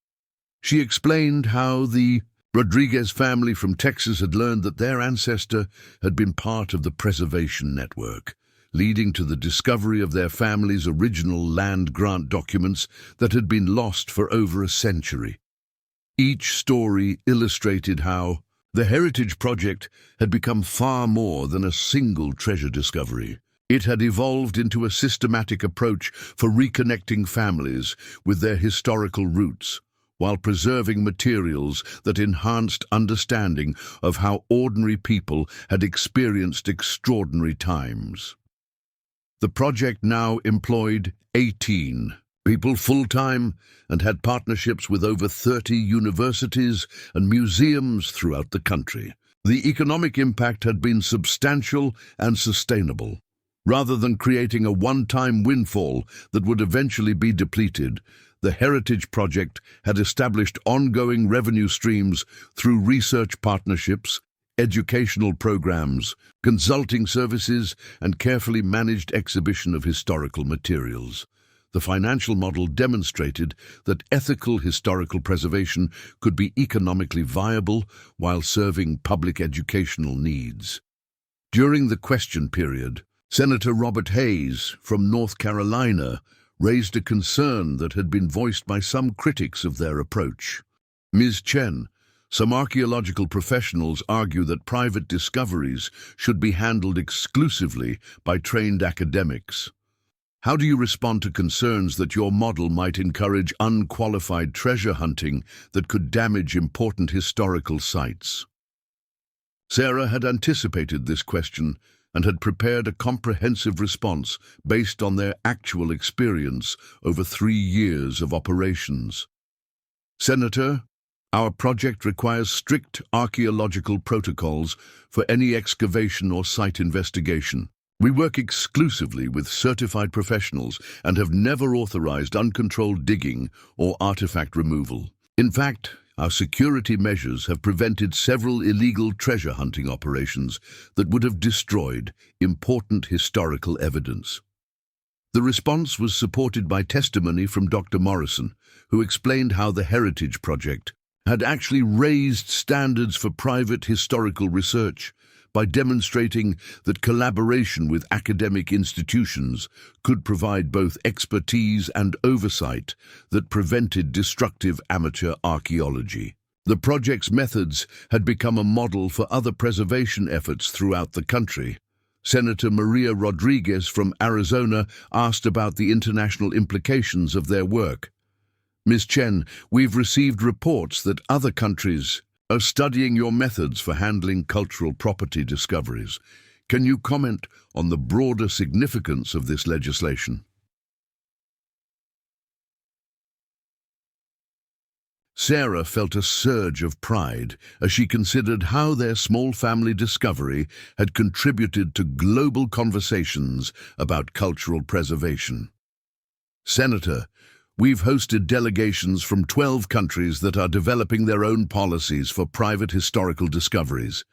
She explained how the Rodriguez family from Texas had learned that their ancestor had been part of the preservation network, leading to the discovery of their family's original land grant documents that had been lost for over a century. Each story illustrated how the Heritage Project had become far more than a single treasure discovery. It had evolved into a systematic approach for reconnecting families with their historical roots, while preserving materials that enhanced understanding of how ordinary people had experienced extraordinary times. The project now employed 18 people full-time and had partnerships with over 30 universities and museums throughout the country. The economic impact had been substantial and sustainable. Rather than creating a one-time windfall that would eventually be depleted, the Heritage Project had established ongoing revenue streams through research partnerships, educational programs, consulting services, and carefully managed exhibition of historical materials. The financial model demonstrated that ethical historical preservation could be economically viable while serving public educational needs. During the question period, Senator Robert Hayes from North Carolina raised a concern that had been voiced by some critics of their approach. Ms. Chen, some archaeological professionals argue that private discoveries should be handled exclusively by trained academics. How do you respond to concerns that your model might encourage unqualified treasure hunting that could damage important historical sites? Sarah had anticipated this question and had prepared a comprehensive response based on their actual experience over 3 years of operations. Senator, our project requires strict archaeological protocols for any excavation or site investigation. We work exclusively with certified professionals and have never authorized uncontrolled digging or artifact removal. In fact, our security measures have prevented several illegal treasure hunting operations that would have destroyed important historical evidence. The response was supported by testimony from Dr. Morrison, who explained how the Heritage Project had actually raised standards for private historical research by demonstrating that collaboration with academic institutions could provide both expertise and oversight that prevented destructive amateur archaeology. The project's methods had become a model for other preservation efforts throughout the country. Senator Maria Rodriguez from Arizona asked about the international implications of their work. Ms. Chen, we've received reports that other countries are studying your methods for handling cultural property discoveries. Can you comment on the broader significance of this legislation? Sarah felt a surge of pride as she considered how their small family discovery had contributed to global conversations about cultural preservation. Senator, we've hosted delegations from 12 countries that are developing their own policies for private historical discoveries.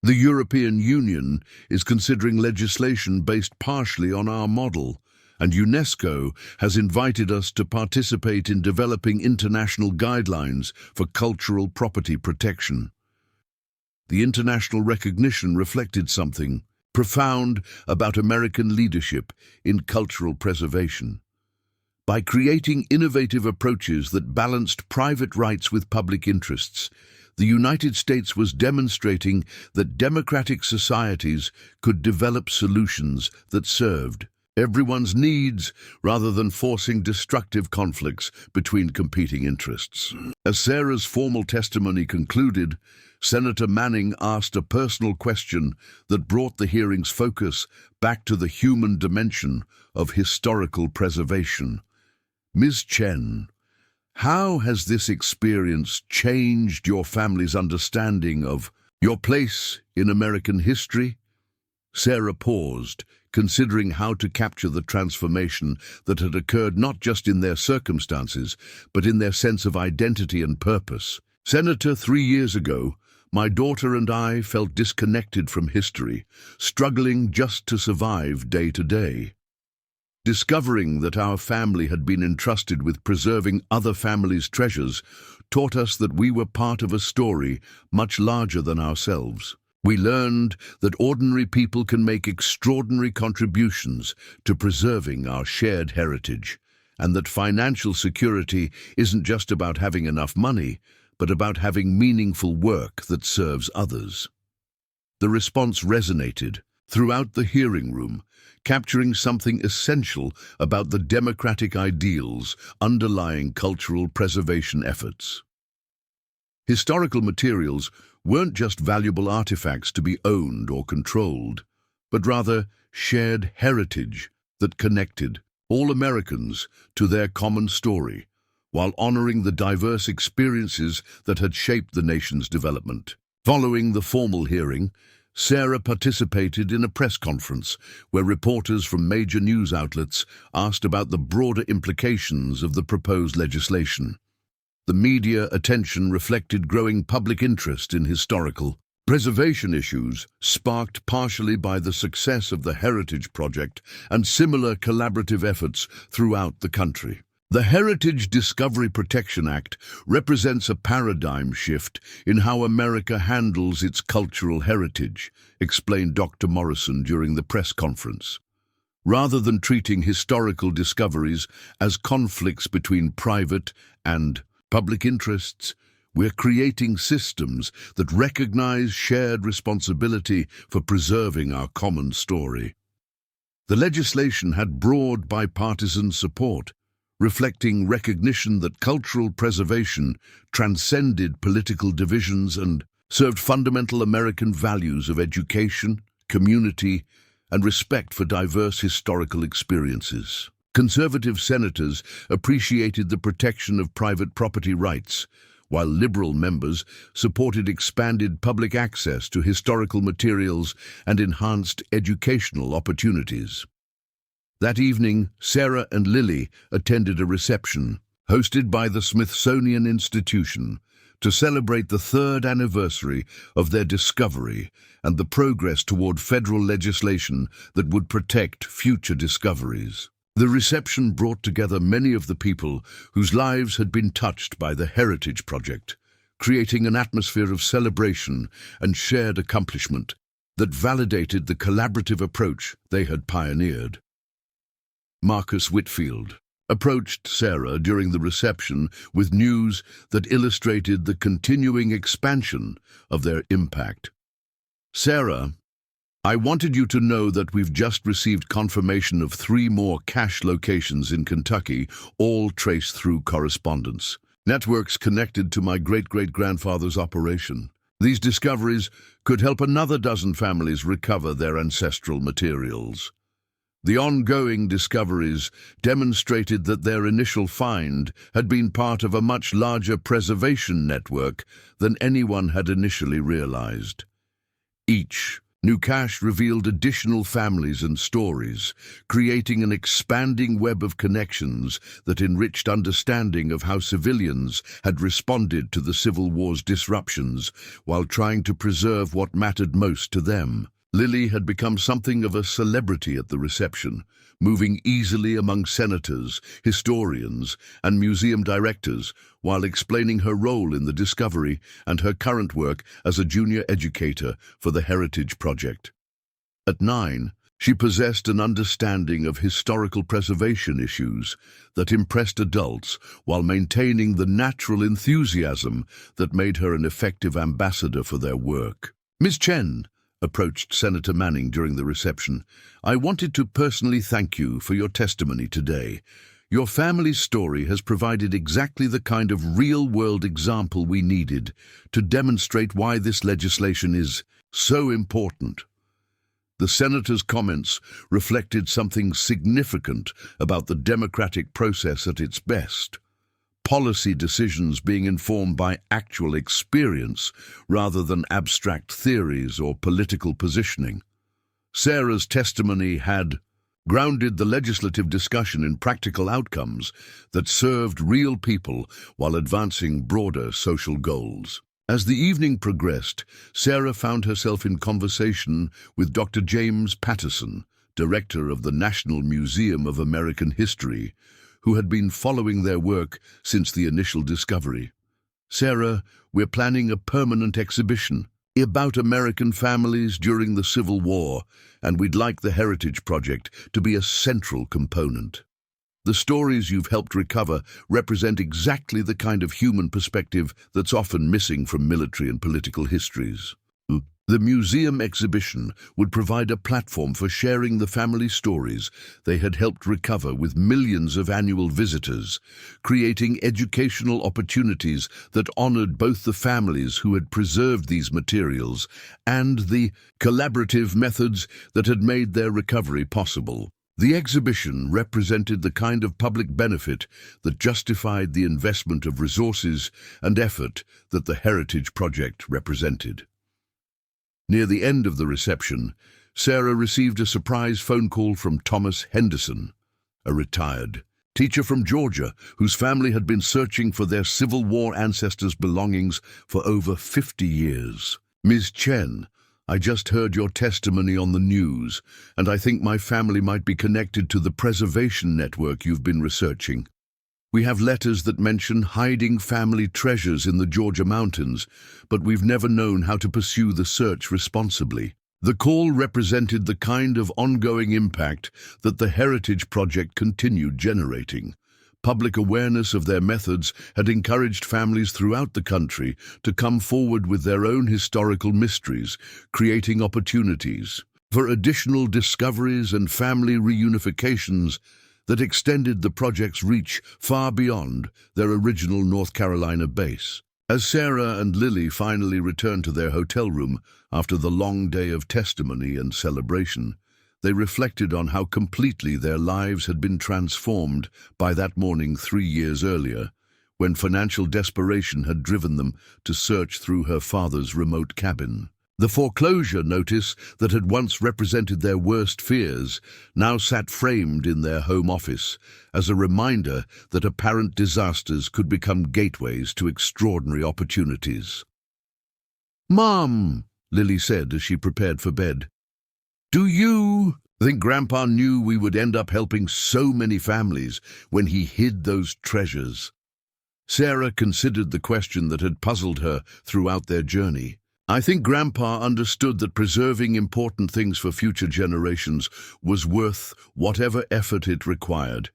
The European Union is considering legislation based partially on our model, and UNESCO has invited us to participate in developing international guidelines for cultural property protection. The international recognition reflected something profound about American leadership in cultural preservation. By creating innovative approaches that balanced private rights with public interests, the United States was demonstrating that democratic societies could develop solutions that served everyone's needs rather than forcing destructive conflicts between competing interests. As Sarah's formal testimony concluded, Senator Manning asked a personal question that brought the hearing's focus back to the human dimension of historical preservation. Ms. Chen, how has this experience changed your family's understanding of your place in American history? Sarah paused, considering how to capture the transformation that had occurred not just in their circumstances, but in their sense of identity and purpose. Senator, 3 years ago, my daughter and I felt disconnected from history, struggling just to survive day to day. Discovering that our family had been entrusted with preserving other families' treasures taught us that we were part of a story much larger than ourselves. We learned that ordinary people can make extraordinary contributions to preserving our shared heritage, and that financial security isn't just about having enough money, but about having meaningful work that serves others. The response resonated throughout the hearing room, capturing something essential about the democratic ideals underlying cultural preservation efforts. Historical materials weren't just valuable artifacts to be owned or controlled, but rather shared heritage that connected all Americans to their common story, while honoring the diverse experiences that had shaped the nation's development. Following the formal hearing, Sarah participated in a press conference where reporters from major news outlets asked about the broader implications of the proposed legislation. The media attention reflected growing public interest in historical Preservation issues, sparked partially by the success of the Heritage Project and similar collaborative efforts throughout the country. The Heritage Discovery Protection Act represents a paradigm shift in how America handles its cultural heritage, explained Dr. Morrison during the press conference. Rather than treating historical discoveries as conflicts between private and public interests, we're creating systems that recognize shared responsibility for preserving our common story. The legislation had broad bipartisan support, reflecting recognition that cultural preservation transcended political divisions and served fundamental American values of education, community, and respect for diverse historical experiences. Conservative senators appreciated the protection of private property rights, while liberal members supported expanded public access to historical materials and enhanced educational opportunities. That evening, Sarah and Lily attended a reception hosted by the Smithsonian Institution to celebrate the 3rd anniversary of their discovery and the progress toward federal legislation that would protect future discoveries. The reception brought together many of the people whose lives had been touched by the Heritage Project, creating an atmosphere of celebration and shared accomplishment that validated the collaborative approach they had pioneered. Marcus Whitfield approached Sarah during the reception with news that illustrated the continuing expansion of their impact. "Sarah, I wanted you to know that we've just received confirmation of 3 more cache locations in Kentucky, all traced through correspondence. Networks connected to my great-great-grandfather's operation. These discoveries could help another dozen families recover their ancestral materials." The ongoing discoveries demonstrated that their initial find had been part of a much larger preservation network than anyone had initially realized. Each new cache revealed additional families and stories, creating an expanding web of connections that enriched understanding of how civilians had responded to the Civil War's disruptions while trying to preserve what mattered most to them. Lily had become something of a celebrity at the reception, moving easily among senators, historians, and museum directors while explaining her role in the discovery and her current work as a junior educator for the Heritage Project. At 9, she possessed an understanding of historical preservation issues that impressed adults while maintaining the natural enthusiasm that made her an effective ambassador for their work. "Ms. Chen," approached Senator Manning during the reception, "I wanted to personally thank you for your testimony today. Your family's story has provided exactly the kind of real-world example we needed to demonstrate why this legislation is so important." The senator's comments reflected something significant about the democratic process at its best. Policy decisions being informed by actual experience rather than abstract theories or political positioning. Sarah's testimony had grounded the legislative discussion in practical outcomes that served real people while advancing broader social goals. As the evening progressed, Sarah found herself in conversation with Dr. James Patterson, director of the National Museum of American History, who had been following their work since the initial discovery. "Sarah, we're planning a permanent exhibition about American families during the Civil War, and we'd like the Heritage Project to be a central component. The stories you've helped recover represent exactly the kind of human perspective that's often missing from military and political histories." The museum exhibition would provide a platform for sharing the family stories they had helped recover with millions of annual visitors, creating educational opportunities that honored both the families who had preserved these materials and the collaborative methods that had made their recovery possible. The exhibition represented the kind of public benefit that justified the investment of resources and effort that the Heritage Project represented. Near the end of the reception, Sarah received a surprise phone call from Thomas Henderson, a retired teacher from Georgia whose family had been searching for their Civil War ancestors' belongings for over 50 years. Ms. Chen, I just heard your testimony on the news, and I think my family might be connected to the preservation network you've been researching. We have letters that mention hiding family treasures in the Georgia mountains, but we've never known how to pursue the search responsibly. The call represented the kind of ongoing impact that the Heritage Project continued generating. Public awareness of their methods had encouraged families throughout the country to come forward with their own historical mysteries, creating opportunities for additional discoveries and family reunifications that extended the project's reach far beyond their original North Carolina base. As Sarah and Lily finally returned to their hotel room after the long day of testimony and celebration, they reflected on how completely their lives had been transformed by that morning 3 years earlier, when financial desperation had driven them to search through her father's remote cabin. The foreclosure notice that had once represented their worst fears now sat framed in their home office as a reminder that apparent disasters could become gateways to extraordinary opportunities. "Mom," Lily said as she prepared for bed, "do you think Grandpa knew we would end up helping so many families when he hid those treasures?" Sarah considered the question that had puzzled her throughout their journey. "I think Grandpa understood that preserving important things for future generations was worth whatever effort it required,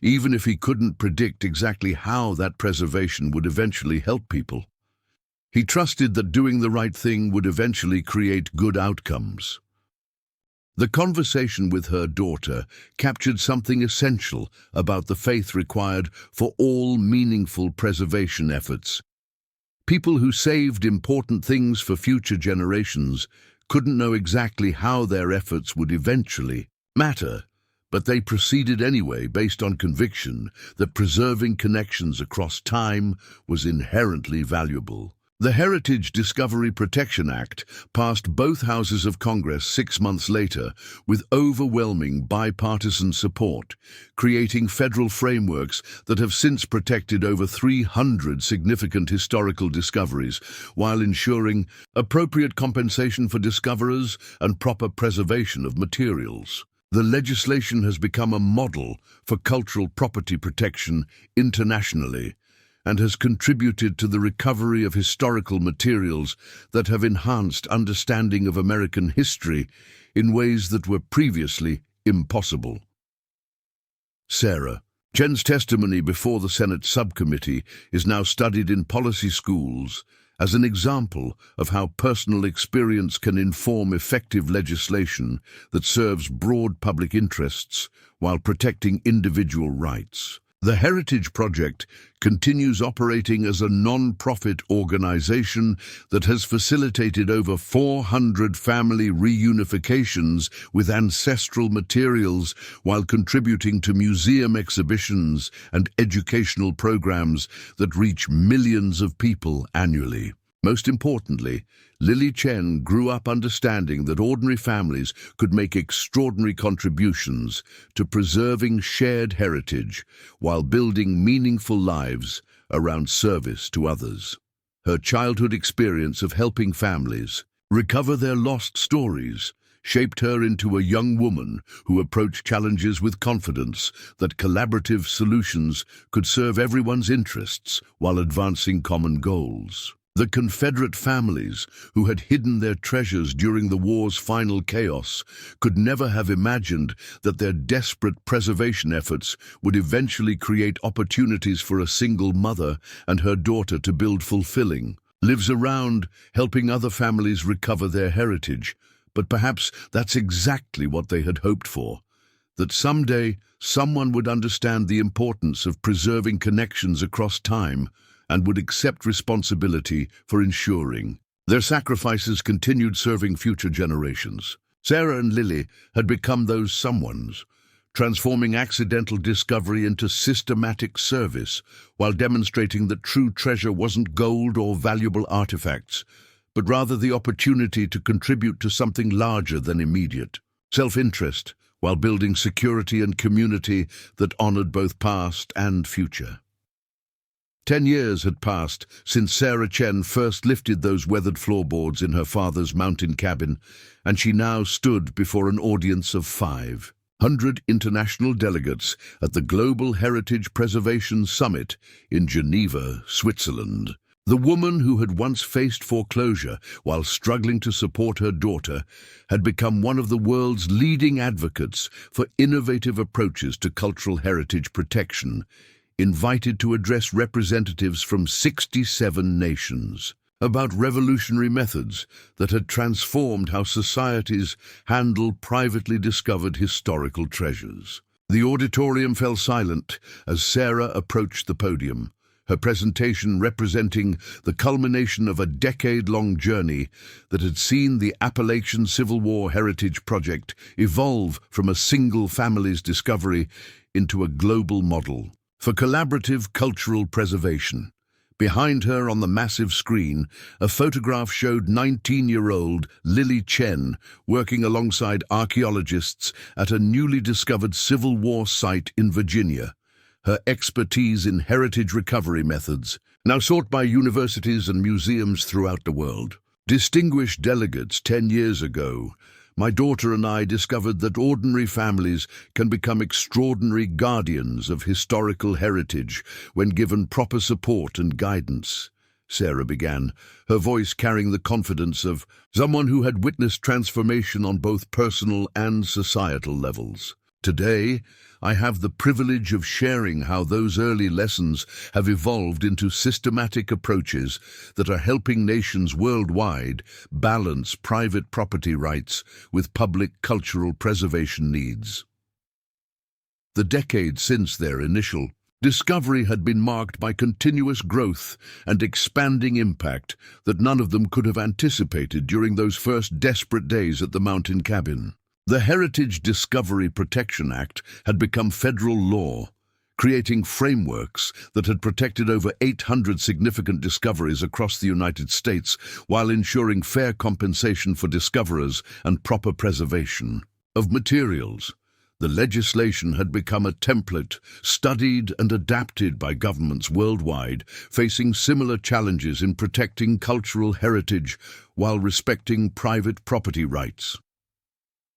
even if he couldn't predict exactly how that preservation would eventually help people. He trusted that doing the right thing would eventually create good outcomes." The conversation with her daughter captured something essential about the faith required for all meaningful preservation efforts. People who saved important things for future generations couldn't know exactly how their efforts would eventually matter, but they proceeded anyway based on conviction that preserving connections across time was inherently valuable. The Heritage Discovery Protection Act passed both houses of Congress 6 months later with overwhelming bipartisan support, creating federal frameworks that have since protected over 300 significant historical discoveries, while ensuring appropriate compensation for discoverers and proper preservation of materials. The legislation has become a model for cultural property protection internationally, and has contributed to the recovery of historical materials that have enhanced understanding of American history in ways that were previously impossible. Sarah Chen's testimony before the Senate subcommittee is now studied in policy schools as an example of how personal experience can inform effective legislation that serves broad public interests while protecting individual rights. The Heritage Project continues operating as a non-profit organization that has facilitated over 400 family reunifications with ancestral materials while contributing to museum exhibitions and educational programs that reach millions of people annually. Most importantly, Lily Chen grew up understanding that ordinary families could make extraordinary contributions to preserving shared heritage while building meaningful lives around service to others. Her childhood experience of helping families recover their lost stories shaped her into a young woman who approached challenges with confidence that collaborative solutions could serve everyone's interests while advancing common goals. The Confederate families who had hidden their treasures during the war's final chaos could never have imagined that their desperate preservation efforts would eventually create opportunities for a single mother and her daughter to build fulfilling lives around helping other families recover their heritage. But perhaps that's exactly what they had hoped for, that someday someone would understand the importance of preserving connections across time and would accept responsibility for ensuring their sacrifices continued serving future generations. Sarah and Lily had become those someones, transforming accidental discovery into systematic service while demonstrating that true treasure wasn't gold or valuable artifacts, but rather the opportunity to contribute to something larger than immediate self-interest while building security and community that honored both past and future. 10 years had passed since Sarah Chen first lifted those weathered floorboards in her father's mountain cabin, and she now stood before an audience of 500 international delegates at the Global Heritage Preservation Summit in Geneva, Switzerland. The woman who had once faced foreclosure while struggling to support her daughter had become one of the world's leading advocates for innovative approaches to cultural heritage protection, invited to address representatives from 67 nations about revolutionary methods that had transformed how societies handle privately discovered historical treasures. The auditorium fell silent as Sarah approached the podium, her presentation representing the culmination of a decade-long journey that had seen the Appalachian Civil War Heritage Project evolve from a single family's discovery into a global model for collaborative cultural preservation. Behind her on the massive screen, a photograph showed 19-year-old Lily Chen working alongside archaeologists at a newly discovered Civil War site in Virginia. Her expertise in heritage recovery methods, now sought by universities and museums throughout the world. Distinguished delegates, 10 years ago, my daughter and I discovered that ordinary families can become extraordinary guardians of historical heritage when given proper support and guidance, Sarah began, her voice carrying the confidence of someone who had witnessed transformation on both personal and societal levels. Today, I have the privilege of sharing how those early lessons have evolved into systematic approaches that are helping nations worldwide balance private property rights with public cultural preservation needs. The decades since their initial discovery had been marked by continuous growth and expanding impact that none of them could have anticipated during those first desperate days at the mountain cabin. The Heritage Discovery Protection Act had become federal law, creating frameworks that had protected over 800 significant discoveries across the United States while ensuring fair compensation for discoverers and proper preservation of materials. The legislation had become a template studied and adapted by governments worldwide, facing similar challenges in protecting cultural heritage while respecting private property rights.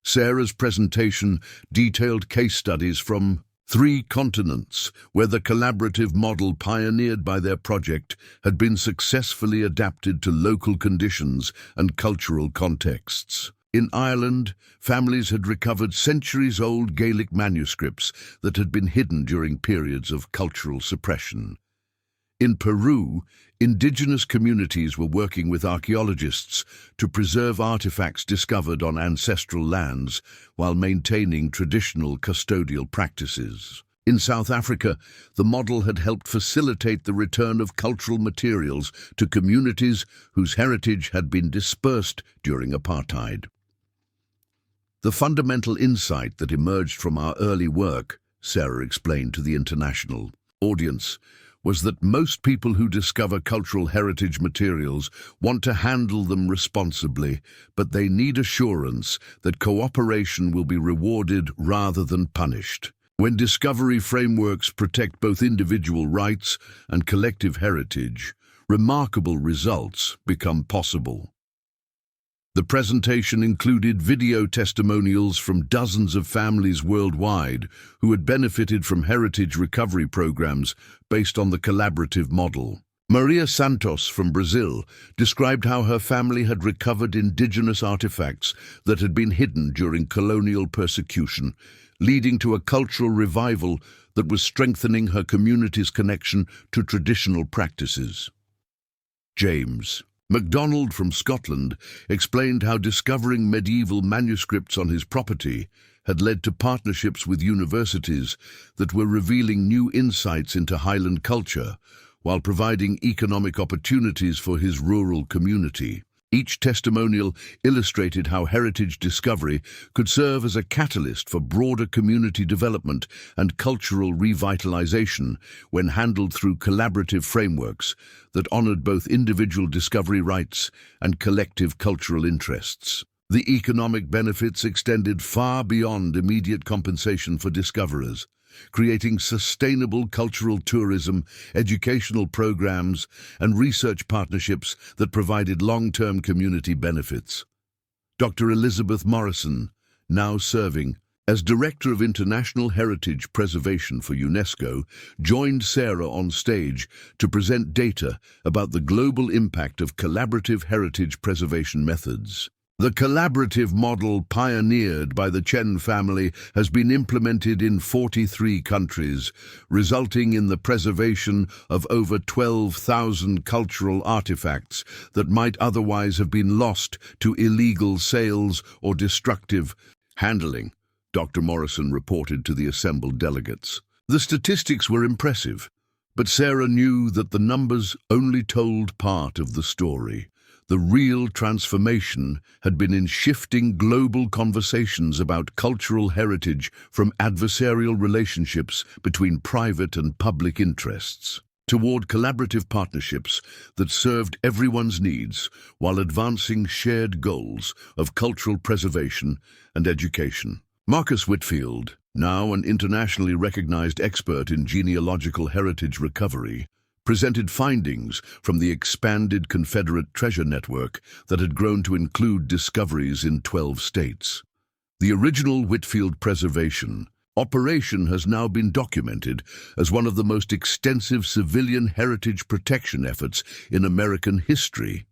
Sarah's presentation detailed case studies from 3 continents where the collaborative model pioneered by their project had been successfully adapted to local conditions and cultural contexts. In Ireland, families had recovered centuries-old Gaelic manuscripts that had been hidden during periods of cultural suppression. In Peru, indigenous communities were working with archaeologists to preserve artifacts discovered on ancestral lands while maintaining traditional custodial practices. In South Africa, the model had helped facilitate the return of cultural materials to communities whose heritage had been dispersed during apartheid. The fundamental insight that emerged from our early work, Sarah explained to the international audience, was that most people who discover cultural heritage materials want to handle them responsibly, but they need assurance that cooperation will be rewarded rather than punished. When discovery frameworks protect both individual rights and collective heritage, remarkable results become possible. The presentation included video testimonials from dozens of families worldwide who had benefited from heritage recovery programs based on the collaborative model. Maria Santos from Brazil described how her family had recovered indigenous artifacts that had been hidden during colonial persecution, leading to a cultural revival that was strengthening her community's connection to traditional practices. James MacDonald from Scotland explained how discovering medieval manuscripts on his property had led to partnerships with universities that were revealing new insights into Highland culture while providing economic opportunities for his rural community. Each testimonial illustrated how heritage discovery could serve as a catalyst for broader community development and cultural revitalization when handled through collaborative frameworks that honored both individual discovery rights and collective cultural interests. The economic benefits extended far beyond immediate compensation for discoverers, creating sustainable cultural tourism, educational programs, and research partnerships that provided long-term community benefits. Dr. Elizabeth Morrison, now serving as Director of International Heritage Preservation for UNESCO, joined Sarah on stage to present data about the global impact of collaborative heritage preservation methods. The collaborative model pioneered by the Chen family has been implemented in 43 countries, resulting in the preservation of over 12,000 cultural artifacts that might otherwise have been lost to illegal sales or destructive handling, Dr. Morrison reported to the assembled delegates. The statistics were impressive, but Sarah knew that the numbers only told part of the story. The real transformation had been in shifting global conversations about cultural heritage from adversarial relationships between private and public interests toward collaborative partnerships that served everyone's needs while advancing shared goals of cultural preservation and education. Marcus Whitfield, now an internationally recognized expert in genealogical heritage recovery, presented findings from the expanded Confederate treasure network that had grown to include discoveries in 12 states. The original Whitfield preservation operation has now been documented as one of the most extensive civilian heritage protection efforts in American history,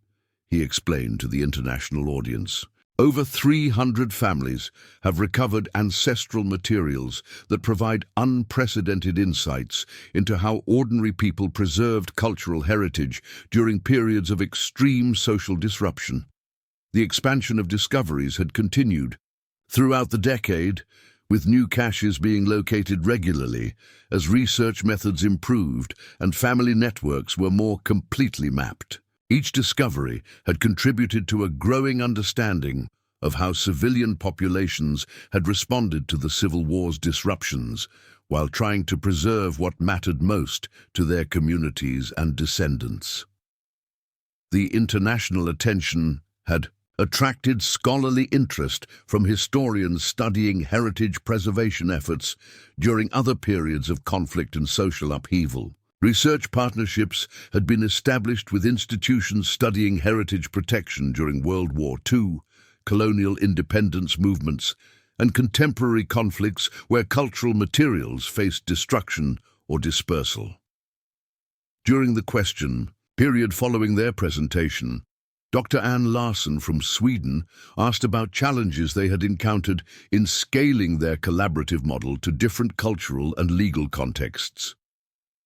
he explained to the international audience. Over 300 families have recovered ancestral materials that provide unprecedented insights into how ordinary people preserved cultural heritage during periods of extreme social disruption. The expansion of discoveries had continued throughout the decade, with new caches being located regularly as research methods improved and family networks were more completely mapped. Each discovery had contributed to a growing understanding of how civilian populations had responded to the Civil War's disruptions while trying to preserve what mattered most to their communities and descendants. The international attention had attracted scholarly interest from historians studying heritage preservation efforts during other periods of conflict and social upheaval. Research partnerships had been established with institutions studying heritage protection during World War II, colonial independence movements, and contemporary conflicts where cultural materials faced destruction or dispersal. During the question period following their presentation, Dr. Ann Larson from Sweden asked about challenges they had encountered in scaling their collaborative model to different cultural and legal contexts.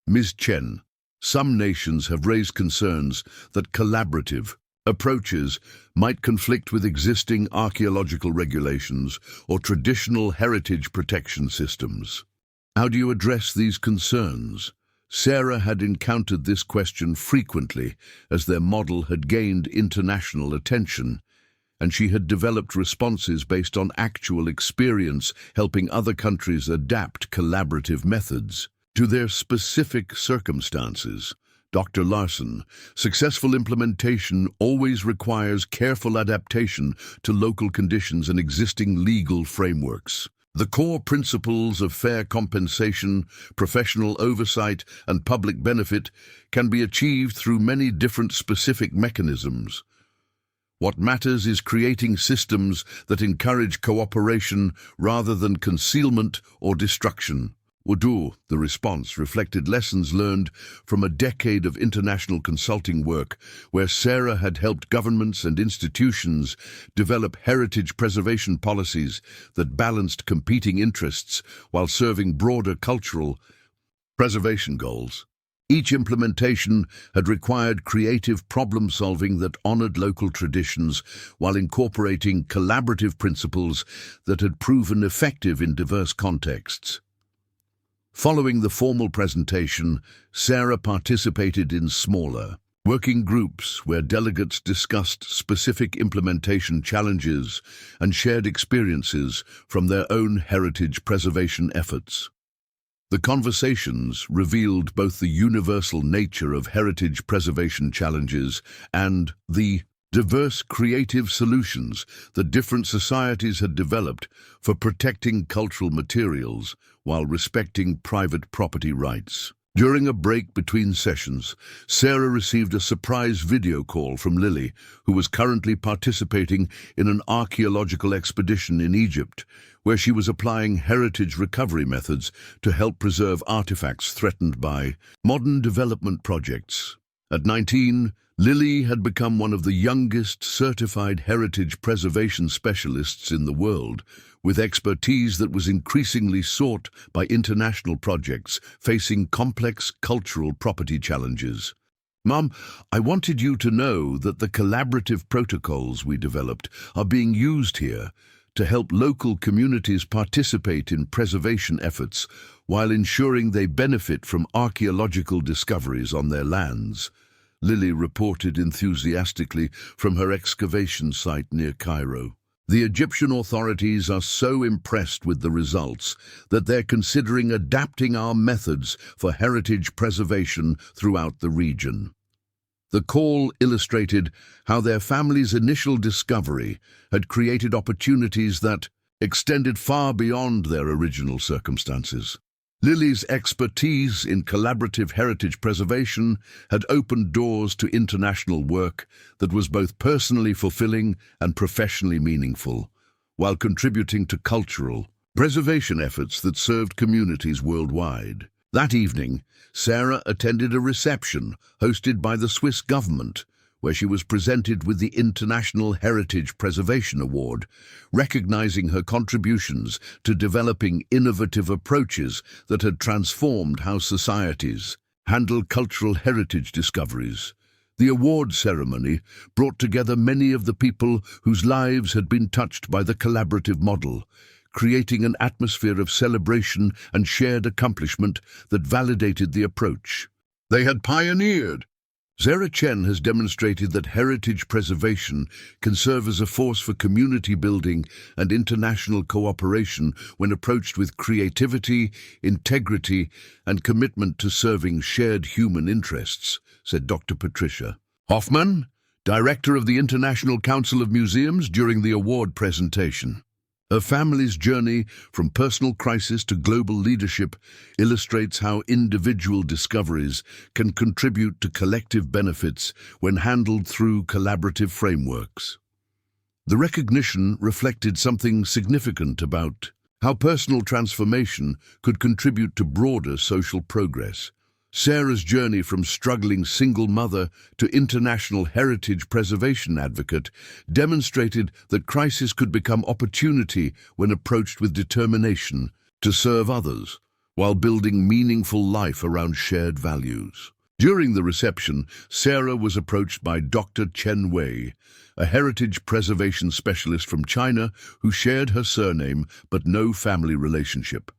Ms. Chen, some nations have raised concerns that collaborative approaches might conflict with existing archaeological regulations or traditional heritage protection systems. How do you address these concerns? Sarah had encountered this question frequently as their model had gained international attention, and she had developed responses based on actual experience helping other countries adapt collaborative methods to their specific circumstances. Dr. Larson, successful implementation always requires careful adaptation to local conditions and existing legal frameworks. The core principles of fair compensation, professional oversight, and public benefit can be achieved through many different specific mechanisms. What matters is creating systems that encourage cooperation rather than concealment or destruction. Wudu, the response reflected lessons learned from a decade of international consulting work where Sarah had helped governments and institutions develop heritage preservation policies that balanced competing interests while serving broader cultural preservation goals. Each implementation had required creative problem-solving that honored local traditions while incorporating collaborative principles that had proven effective in diverse contexts. Following the formal presentation, Sarah participated in smaller working groups where delegates discussed specific implementation challenges and shared experiences from their own heritage preservation efforts. The conversations revealed both the universal nature of heritage preservation challenges and the diverse creative solutions that different societies had developed for protecting cultural materials while respecting private property rights. During a break between sessions, Sarah received a surprise video call from Lily, who was currently participating in an archaeological expedition in Egypt, where she was applying heritage recovery methods to help preserve artifacts threatened by modern development projects. At 19, Lily had become one of the youngest certified heritage preservation specialists in the world, with expertise that was increasingly sought by international projects facing complex cultural property challenges. Mom, I wanted you to know that the collaborative protocols we developed are being used here to help local communities participate in preservation efforts while ensuring they benefit from archaeological discoveries on their lands. Lily reported enthusiastically from her excavation site near Cairo. The Egyptian authorities are so impressed with the results that they're considering adapting our methods for heritage preservation throughout the region. The call illustrated how their family's initial discovery had created opportunities that extended far beyond their original circumstances. Lily's expertise in collaborative heritage preservation had opened doors to international work that was both personally fulfilling and professionally meaningful, while contributing to cultural preservation efforts that served communities worldwide. That evening, Sarah attended a reception hosted by the Swiss government, where she was presented with the International Heritage Preservation Award, recognizing her contributions to developing innovative approaches that had transformed how societies handle cultural heritage discoveries. The award ceremony brought together many of the people whose lives had been touched by the collaborative model, creating an atmosphere of celebration and shared accomplishment that validated the approach they had pioneered. Sarah Chen has demonstrated that heritage preservation can serve as a force for community building and international cooperation when approached with creativity, integrity, and commitment to serving shared human interests, said Dr. Patricia Hoffman, director of the International Council of Museums, during the award presentation. Her family's journey from personal crisis to global leadership illustrates how individual discoveries can contribute to collective benefits when handled through collaborative frameworks. The recognition reflected something significant about how personal transformation could contribute to broader social progress. Sarah's journey from struggling single mother to international heritage preservation advocate demonstrated that crisis could become opportunity when approached with determination to serve others, while building meaningful life around shared values. During the reception, Sarah was approached by Dr. Chen Wei, a heritage preservation specialist from China who shared her surname but no family relationship.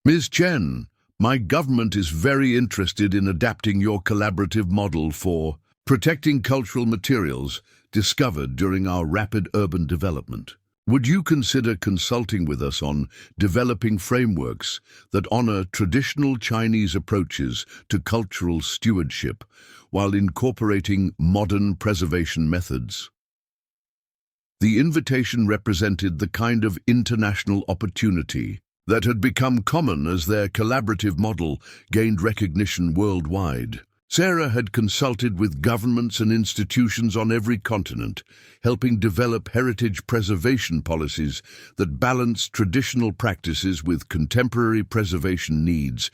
Ms. Chen, my government is very interested in adapting your collaborative model for protecting cultural materials discovered during our rapid urban development. Would you consider consulting with us on developing frameworks that honor traditional Chinese approaches to cultural stewardship while incorporating modern preservation methods? The invitation represented the kind of international opportunity that had become common as their collaborative model gained recognition worldwide. Sarah had consulted with governments and institutions on every continent, helping develop heritage preservation policies that balanced traditional practices with contemporary preservation needs,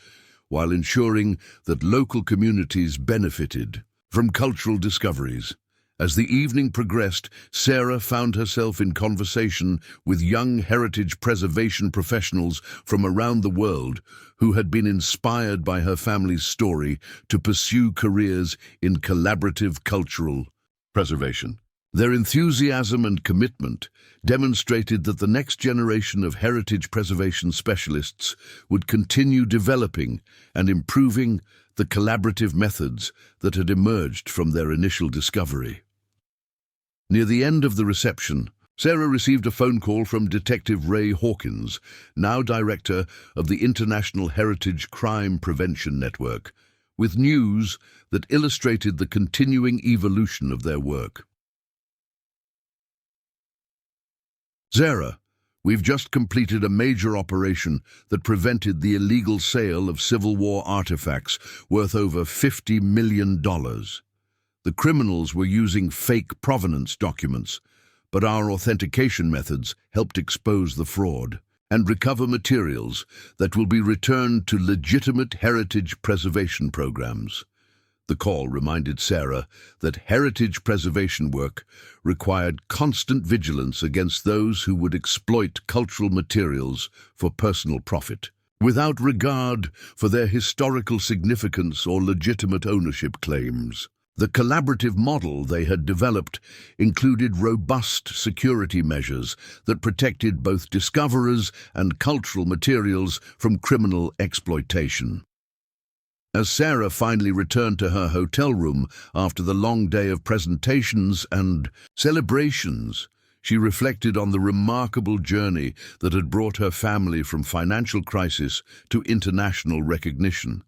while ensuring that local communities benefited from cultural discoveries. As the evening progressed, Sarah found herself in conversation with young heritage preservation professionals from around the world who had been inspired by her family's story to pursue careers in collaborative cultural preservation. Their enthusiasm and commitment demonstrated that the next generation of heritage preservation specialists would continue developing and improving the collaborative methods that had emerged from their initial discovery. Near the end of the reception, Sarah received a phone call from Detective Ray Hawkins, now director of the International Heritage Crime Prevention Network, with news that illustrated the continuing evolution of their work. Sarah, we've just completed a major operation that prevented the illegal sale of Civil War artifacts worth over $50 million. The criminals were using fake provenance documents, but our authentication methods helped expose the fraud and recover materials that will be returned to legitimate heritage preservation programs. The call reminded Sarah that heritage preservation work required constant vigilance against those who would exploit cultural materials for personal profit, without regard for their historical significance or legitimate ownership claims. The collaborative model they had developed included robust security measures that protected both discoverers and cultural materials from criminal exploitation. As Sarah finally returned to her hotel room after the long day of presentations and celebrations, she reflected on the remarkable journey that had brought her family from financial crisis to international recognition.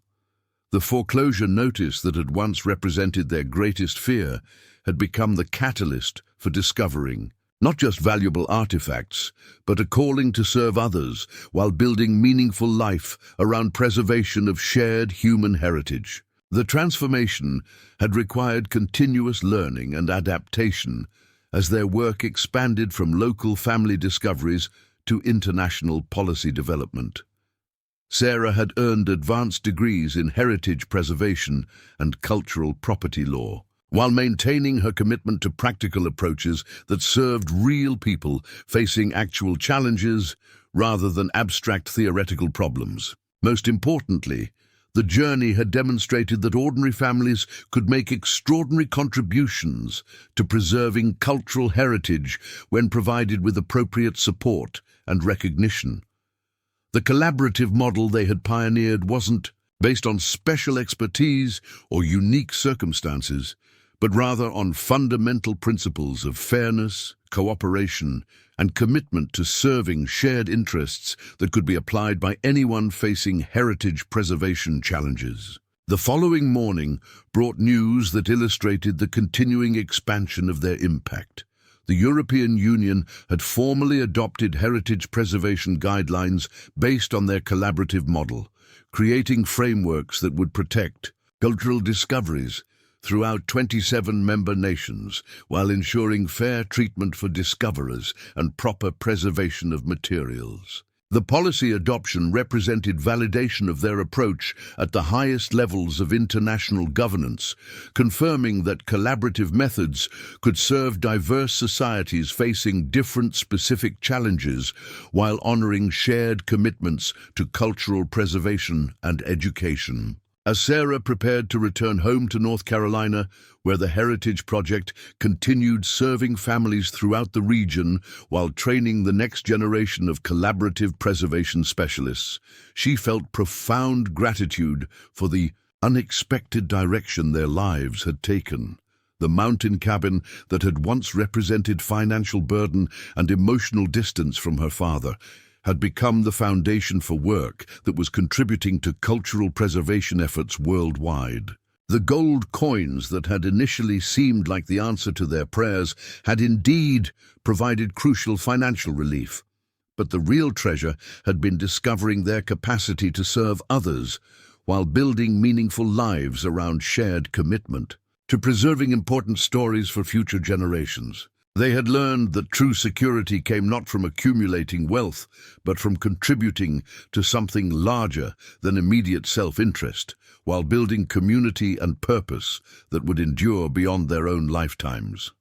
The foreclosure notice that had once represented their greatest fear had become the catalyst for discovering not just valuable artifacts, but a calling to serve others while building meaningful life around preservation of shared human heritage. The transformation had required continuous learning and adaptation as their work expanded from local family discoveries to international policy development. Sarah had earned advanced degrees in heritage preservation and cultural property law, while maintaining her commitment to practical approaches that served real people facing actual challenges rather than abstract theoretical problems. Most importantly, the journey had demonstrated that ordinary families could make extraordinary contributions to preserving cultural heritage when provided with appropriate support and recognition. The collaborative model they had pioneered wasn't based on special expertise or unique circumstances, but rather on fundamental principles of fairness, cooperation, and commitment to serving shared interests that could be applied by anyone facing heritage preservation challenges. The following morning brought news that illustrated the continuing expansion of their impact. The European Union had formally adopted heritage preservation guidelines based on their collaborative model, creating frameworks that would protect cultural discoveries throughout 27 member nations, while ensuring fair treatment for discoverers and proper preservation of materials. The policy adoption represented validation of their approach at the highest levels of international governance, confirming that collaborative methods could serve diverse societies facing different specific challenges while honoring shared commitments to cultural preservation and education. As Sarah prepared to return home to North Carolina, where the Heritage Project continued serving families throughout the region while training the next generation of collaborative preservation specialists, she felt profound gratitude for the unexpected direction their lives had taken. The mountain cabin that had once represented financial burden and emotional distance from her father had become the foundation for work that was contributing to cultural preservation efforts worldwide. The gold coins that had initially seemed like the answer to their prayers had indeed provided crucial financial relief, but the real treasure had been discovering their capacity to serve others while building meaningful lives around shared commitment to preserving important stories for future generations. They had learned that true security came not from accumulating wealth, but from contributing to something larger than immediate self-interest, while building community and purpose that would endure beyond their own lifetimes.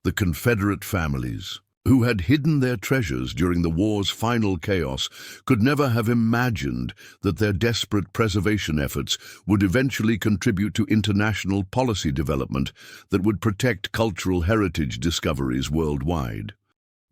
The Confederate families, who had hidden their treasures during the war's final chaos, could never have imagined that their desperate preservation efforts would eventually contribute to international policy development that would protect cultural heritage discoveries worldwide.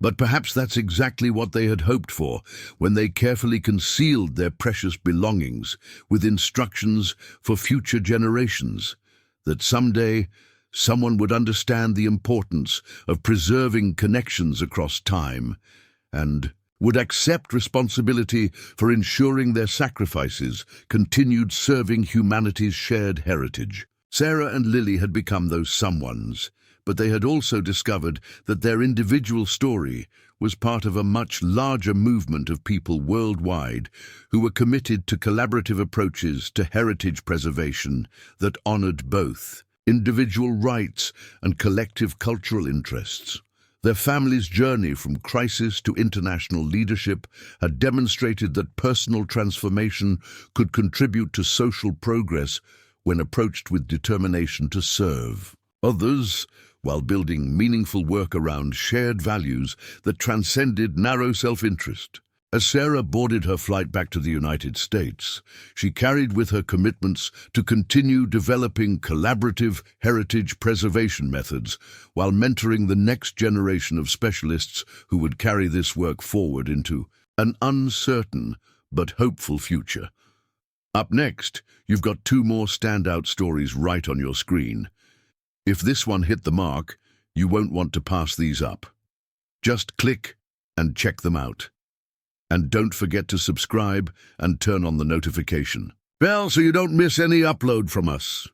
But perhaps that's exactly what they had hoped for when they carefully concealed their precious belongings with instructions for future generations, that someday someone would understand the importance of preserving connections across time and would accept responsibility for ensuring their sacrifices continued serving humanity's shared heritage. Sarah and Lily had become those someones, but they had also discovered that their individual story was part of a much larger movement of people worldwide who were committed to collaborative approaches to heritage preservation that honored both individual rights and collective cultural interests. Their family's journey from crisis to international leadership had demonstrated that personal transformation could contribute to social progress when approached with determination to serve others, while building meaningful work around shared values that transcended narrow self-interest. As Sarah boarded her flight back to the United States, she carried with her commitments to continue developing collaborative heritage preservation methods while mentoring the next generation of specialists who would carry this work forward into an uncertain but hopeful future. Up next, you've got two more standout stories right on your screen. If this one hit the mark, you won't want to pass these up. Just click and check them out. And don't forget to subscribe and turn on the notification bell so you don't miss any upload from us.